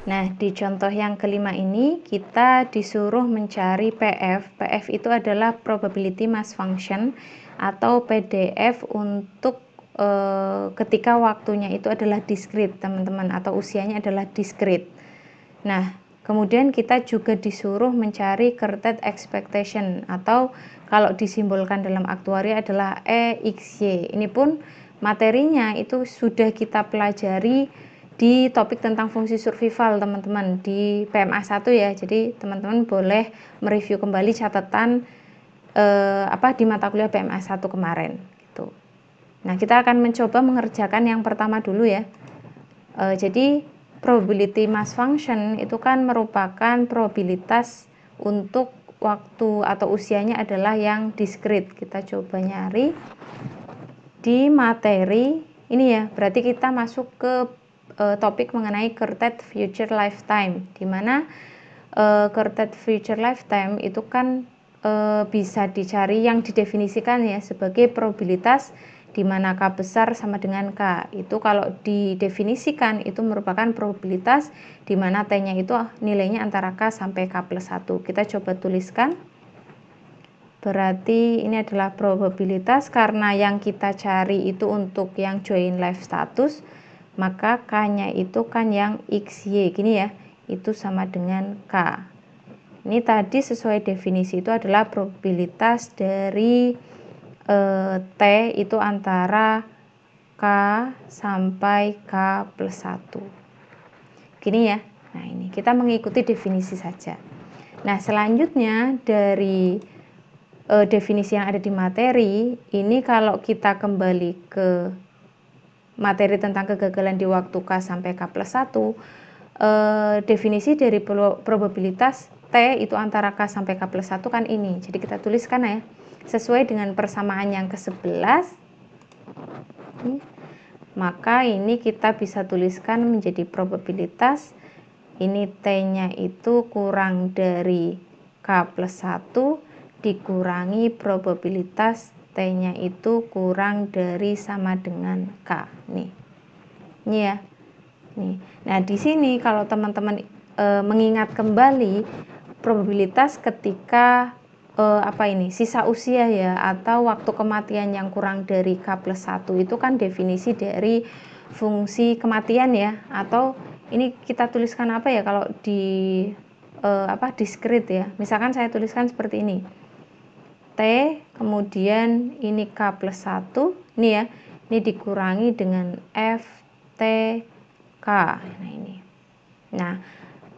Nah, di contoh yang kelima ini kita disuruh mencari PF. PF itu adalah probability mass function atau PDF untuk ketika waktunya itu adalah discrete, teman-teman, atau usianya adalah discrete. Nah, kemudian kita juga disuruh mencari Curted expectation atau kalau disimbolkan dalam aktuaria adalah EXY. Ini pun materinya itu sudah kita pelajari di topik tentang fungsi survival, teman-teman, di PMA 1 ya. Jadi teman-teman boleh mereview kembali catatan di mata kuliah PMA 1 kemarin gitu. Nah, kita akan mencoba mengerjakan yang pertama dulu ya. Jadi probability mass function itu kan merupakan probabilitas untuk waktu atau usianya adalah yang discrete. Kita coba nyari di materi ini ya. Berarti kita masuk ke topik mengenai Curted future lifetime, di mana Curted future lifetime itu kan bisa dicari yang didefinisikan ya sebagai probabilitas di mana K besar sama dengan K. Itu kalau didefinisikan itu merupakan probabilitas di mana T-nya itu nilainya antara K sampai K plus 1. Kita coba tuliskan. Berarti ini adalah probabilitas karena yang kita cari itu untuk yang join life status, maka K-nya itu kan yang XY gini ya, itu sama dengan K. Ini tadi sesuai definisi itu adalah probabilitas dari T itu antara K sampai K plus 1. Gini ya. Nah, ini kita mengikuti definisi saja. Nah, selanjutnya dari definisi yang ada di materi, ini kalau kita kembali ke materi tentang kegagalan di waktu K sampai K plus 1, definisi dari probabilitas T itu antara K sampai K plus 1 kan ini. Jadi kita tuliskan ya, sesuai dengan persamaan yang ke-11, maka ini kita bisa tuliskan menjadi probabilitas, ini T-nya itu kurang dari K plus 1 dikurangi probabilitas T-nya itu kurang dari sama dengan K. Nih. Ini ya. Nih. Nah, di sini kalau teman-teman mengingat kembali probabilitas ketika sisa usia ya atau waktu kematian yang kurang dari K plus 1 itu kan definisi dari fungsi kematian ya, atau ini kita tuliskan apa ya kalau di discrete ya. Misalkan saya tuliskan seperti ini. T kemudian ini K plus 1 ini ya, ini dikurangi dengan F T K. Nah, ini. Nah,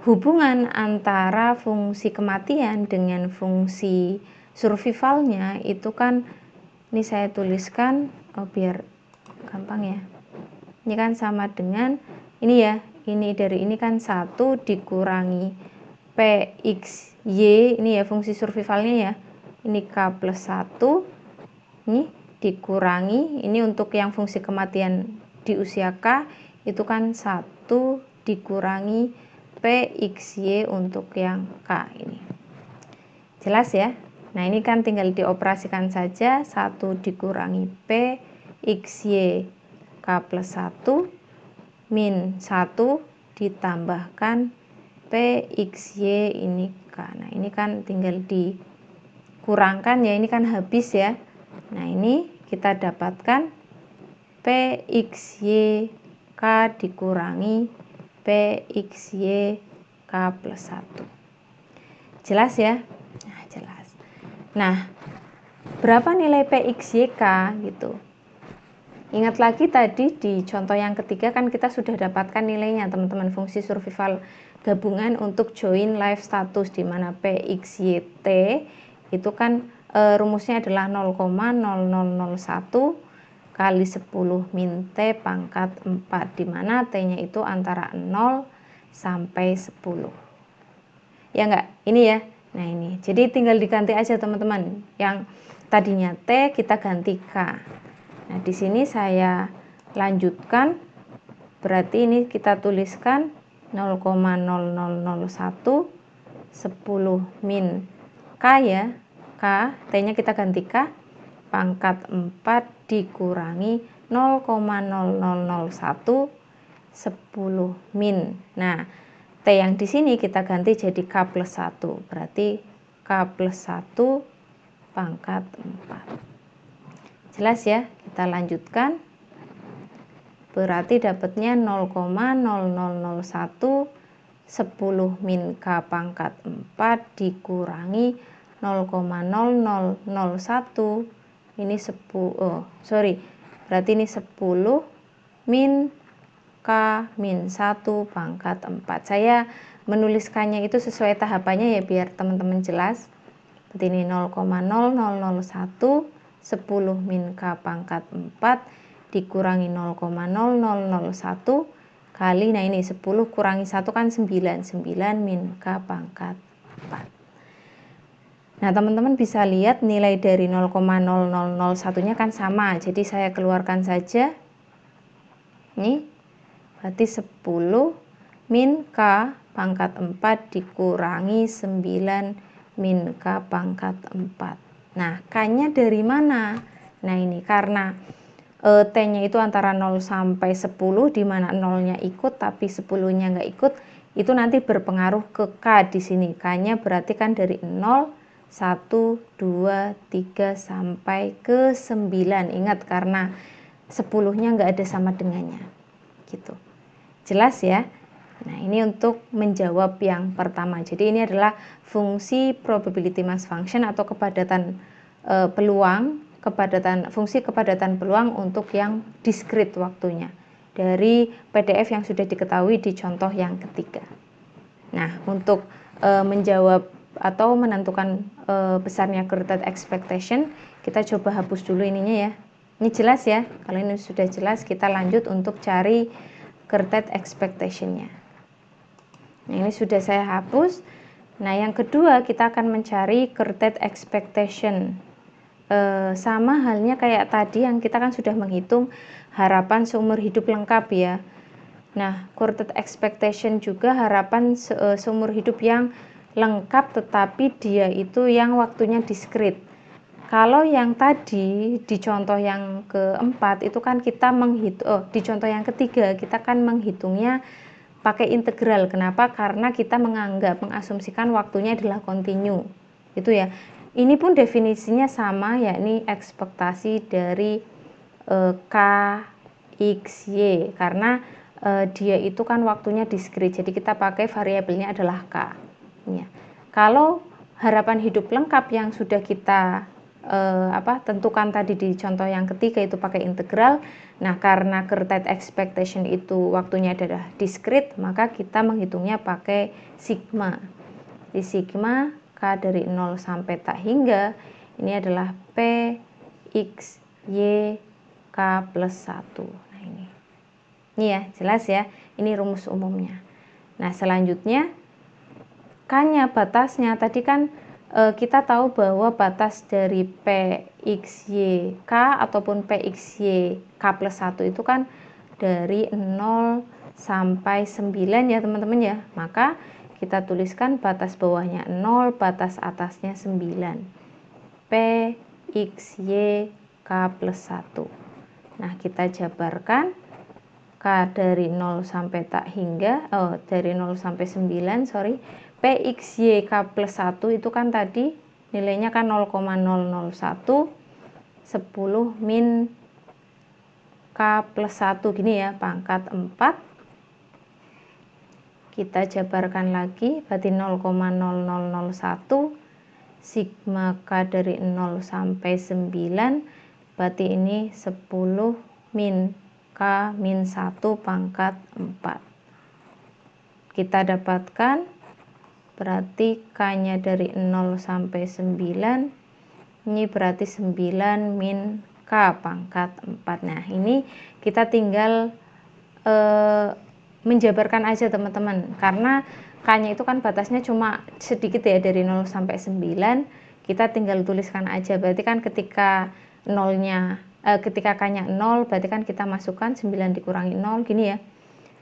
hubungan antara fungsi kematian dengan fungsi survivalnya itu kan ini saya tuliskan biar gampang ya. Ini kan sama dengan ini ya, ini dari ini kan 1 dikurangi PXY, ini ya fungsi survivalnya ya, ini K plus 1 ini dikurangi, ini untuk yang fungsi kematian di usia K itu kan 1 dikurangi PXY untuk yang K ini. Jelas ya? Nah, ini kan tinggal dioperasikan saja, 1 dikurangi PXY K plus 1 min 1 ditambahkan PXY ini K. Nah, ini kan tinggal dikurangkan ya, ini kan habis ya. Nah, ini kita dapatkan PXY K dikurangi PXY K plus 1. Jelas ya? Nah, jelas. Nah, berapa nilai PXY K gitu? Ingat lagi tadi di contoh yang ketiga kan kita sudah dapatkan nilainya, teman-teman, fungsi survival gabungan untuk join life status, di mana PXY T itu kan rumusnya adalah 0,0001 kali 10 min T pangkat 4, di mana T-nya itu antara 0 sampai 10. Ya enggak? Ini ya. Nah, ini. Jadi tinggal diganti aja, teman-teman. Yang tadinya T kita ganti K. Nah, di sini saya lanjutkan. Berarti ini kita tuliskan 0,0001 10 min K ya. K, T-nya kita ganti K, pangkat 4 dikurangi 0,0001 10 min. Nah, T yang di sini kita ganti jadi K plus 1. Berarti K plus 1 pangkat 4. Jelas ya? Kita lanjutkan. Berarti dapatnya 0,0001 10 min K pangkat 4 dikurangi 0,0001. Ini 10, berarti ini 10 min K min 1 pangkat 4. Saya menuliskannya itu sesuai tahapannya ya, biar teman-teman jelas. Berarti ini 0,0001 10 min K pangkat 4 dikurangi 0,0001 kali, nah ini 10 kurangi 1 kan 9 min K pangkat 4. Nah teman-teman bisa lihat nilai dari 0,0001 nya kan sama, jadi saya keluarkan saja. Ini berarti 10 min K pangkat 4 dikurangi 9 min K pangkat 4. Nah K nya dari mana? Nah ini karena T nya itu antara 0 sampai 10, di mana 0 nya ikut tapi 10 nya nggak ikut, itu nanti berpengaruh ke K di sini. K nya berarti kan dari 0, 1, 2, 3 sampai ke 9. Ingat karena 10 nya nggak ada sama dengannya gitu. Jelas ya? Nah ini untuk menjawab yang pertama. Jadi ini adalah fungsi probability mass function atau kepadatan peluang, fungsi kepadatan peluang untuk yang diskrit waktunya dari PDF yang sudah diketahui di contoh yang ketiga. Nah untuk menjawab atau menentukan besarnya greatest expectation, kita coba hapus dulu ininya ya. Ini jelas ya? Kalau ini sudah jelas, kita lanjut untuk cari greatest expectation-nya. Nah ini sudah saya hapus. Nah yang kedua kita akan mencari greatest expectation. Sama halnya kayak tadi yang kita kan sudah menghitung harapan seumur hidup lengkap ya. Nah greatest expectation juga harapan seumur hidup yang lengkap, tetapi dia itu yang waktunya diskrit. Kalau yang tadi di contoh yang keempat itu kan kita menghitung, di contoh yang ketiga kita kan menghitungnya pakai integral. Kenapa? Karena kita mengasumsikan waktunya adalah kontinu. Itu ya. Ini pun definisinya sama, yakni ekspektasi dari K X Y, karena dia itu kan waktunya diskrit. Jadi kita pakai variabelnya adalah K. Ya. Kalau harapan hidup lengkap yang sudah kita tentukan tadi di contoh yang ketiga itu pakai integral. Nah karena greatest expectation itu waktunya adalah diskrit, maka kita menghitungnya pakai sigma. Di sigma K dari 0 sampai tak hingga ini adalah P X Y K plus 1. Nah ini ya jelas ya, ini rumus umumnya. Nah selanjutnya K-nya, batasnya tadi kan kita tahu bahwa batas dari PXY K ataupun PXY K plus 1 itu kan dari 0 sampai 9 ya teman-teman ya. Maka kita tuliskan batas bawahnya 0, batas atasnya 9. PXY K plus 1. Nah kita jabarkan K dari 0 sampai tak hingga, dari 0 sampai 9, PXY K plus 1 itu kan tadi nilainya kan 0,001 10 min K plus 1 gini ya, pangkat 4. Kita jabarkan lagi, berarti 0,0001 sigma K dari 0 sampai 9, berarti ini 10 min K min 1 pangkat 4. Kita dapatkan berarti K-nya dari 0 sampai 9, ini berarti 9 min K pangkat 4. Nah ini kita tinggal menjabarkan aja teman-teman, karena K-nya itu kan batasnya cuma sedikit ya, dari 0 sampai 9, kita tinggal tuliskan aja. Berarti kan ketika ketika K-nya 0, berarti kan kita masukkan 9 dikurangi 0 gini ya,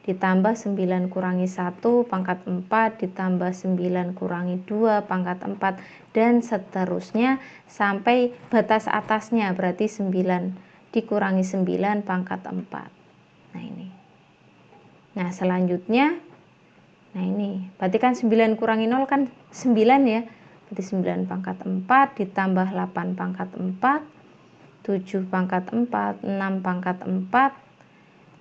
ditambah 9 kurangi 1 pangkat 4, ditambah 9 kurangi 2 pangkat 4, dan seterusnya sampai batas atasnya, berarti 9 dikurangi 9 pangkat 4. Nah ini. Nah selanjutnya Nah ini, berarti kan 9 kurangi 0 kan 9 ya. Berarti 9 pangkat 4 ditambah 8 pangkat 4, 7 pangkat 4, 6 pangkat 4,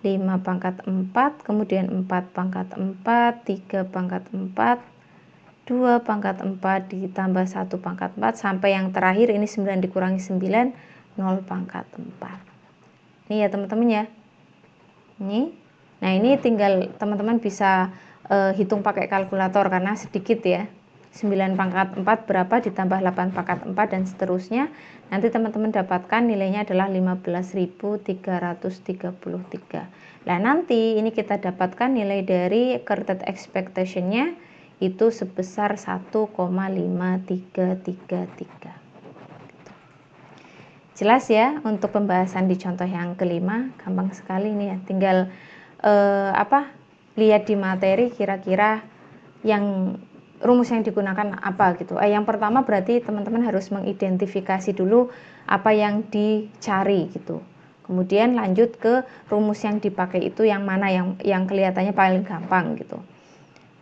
5 pangkat 4, kemudian 4 pangkat 4, 3 pangkat 4, 2 pangkat 4 ditambah 1 pangkat 4, sampai yang terakhir ini 9 dikurangi 9, 0 pangkat 4. Ini ya teman-teman ya. Ini. Nah, ini tinggal teman-teman bisa hitung pakai kalkulator karena sedikit ya. 9 pangkat 4 berapa ditambah 8 pangkat 4 dan seterusnya. Nanti teman-teman dapatkan nilainya adalah 15.333. Nah, nanti ini kita dapatkan nilai dari accurate expectation-nya itu sebesar 1,5333. Jelas ya untuk pembahasan di contoh yang kelima, gampang sekali nih ya. Tinggal lihat di materi kira-kira yang rumus yang digunakan apa gitu. Yang pertama berarti teman-teman harus mengidentifikasi dulu apa yang dicari gitu. Kemudian lanjut ke rumus yang dipakai itu yang mana yang kelihatannya paling gampang gitu.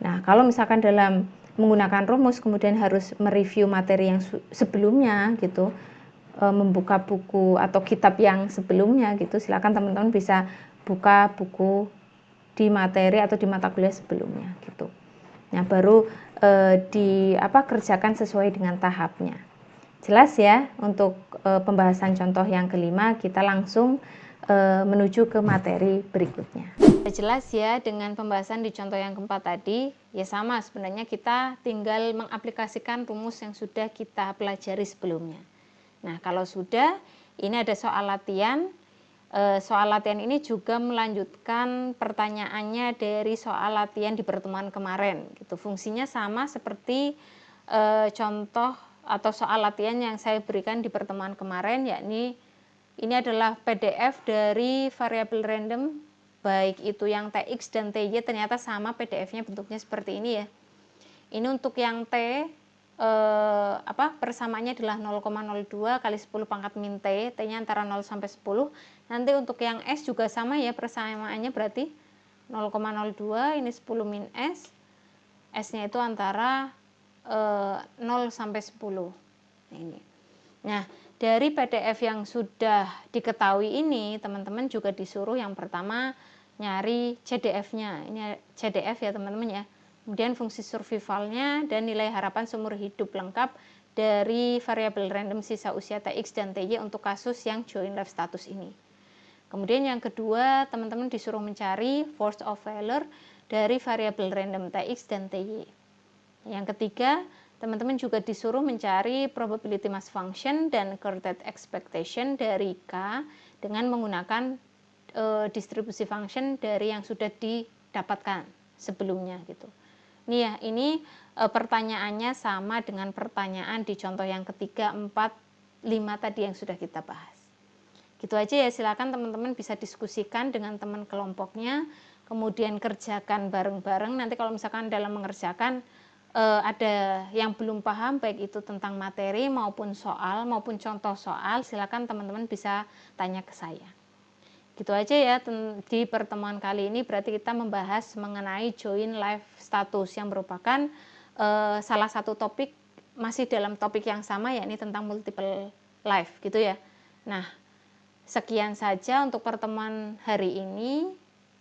Nah, kalau misalkan dalam menggunakan rumus kemudian harus mereview materi yang sebelumnya gitu, membuka buku atau kitab yang sebelumnya gitu, silakan teman-teman bisa buka buku di materi atau di mata kuliah sebelumnya gitu. Nah, baru kerjakan sesuai dengan tahapnya. Jelas ya untuk pembahasan contoh yang kelima, kita langsung menuju ke materi berikutnya. Jelas ya dengan pembahasan di contoh yang keempat tadi, ya sama sebenarnya kita tinggal mengaplikasikan rumus yang sudah kita pelajari sebelumnya. Nah, kalau sudah, ini ada soal latihan. Soal latihan ini juga melanjutkan pertanyaannya dari soal latihan di pertemuan kemarin gitu. Fungsinya sama seperti contoh atau soal latihan yang saya berikan di pertemuan kemarin, yakni ini adalah PDF dari variabel random, baik itu yang TX dan TY ternyata sama PDF-nya bentuknya seperti ini ya. Ini untuk yang T persamaannya adalah 0,02 kali 10 pangkat min T, T-nya antara 0 sampai 10. Nanti untuk yang S juga sama ya, persamaannya berarti 0,02, ini 10 min S. S-nya itu antara 0 sampai 10. Ini. Nah, dari PDF yang sudah diketahui ini, teman-teman juga disuruh yang pertama nyari CDF-nya. Ini CDF ya teman-teman ya. Kemudian fungsi survivalnya dan nilai harapan seumur hidup lengkap dari variabel random sisa usia TX dan TY untuk kasus yang joint life status ini. Kemudian yang kedua, teman-teman disuruh mencari force of failure dari variabel random TX dan TY. Yang ketiga, teman-teman juga disuruh mencari probability mass function dan accurate expectation dari K dengan menggunakan distribusi function dari yang sudah didapatkan sebelumnya gitu. Nih ya, ini pertanyaannya sama dengan pertanyaan di contoh yang ketiga, 4, 5 tadi yang sudah kita bahas. Gitu aja ya, silakan teman-teman bisa diskusikan dengan teman kelompoknya, kemudian kerjakan bareng-bareng. Nanti kalau misalkan dalam mengerjakan ada yang belum paham, baik itu tentang materi maupun soal maupun contoh soal, silakan teman-teman bisa tanya ke saya. Gitu aja ya di pertemuan kali ini, berarti kita membahas mengenai joint life status yang merupakan salah satu topik masih dalam topik yang sama, yakni tentang multiple life gitu ya. Nah, sekian saja untuk pertemuan hari ini.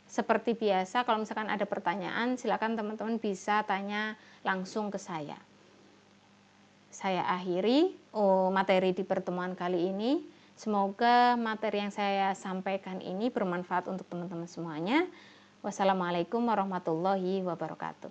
Seperti biasa, kalau misalkan ada pertanyaan, silakan teman-teman bisa tanya langsung ke saya. Saya akhiri materi di pertemuan kali ini. Semoga materi yang saya sampaikan ini bermanfaat untuk teman-teman semuanya. Wassalamualaikum warahmatullahi wabarakatuh.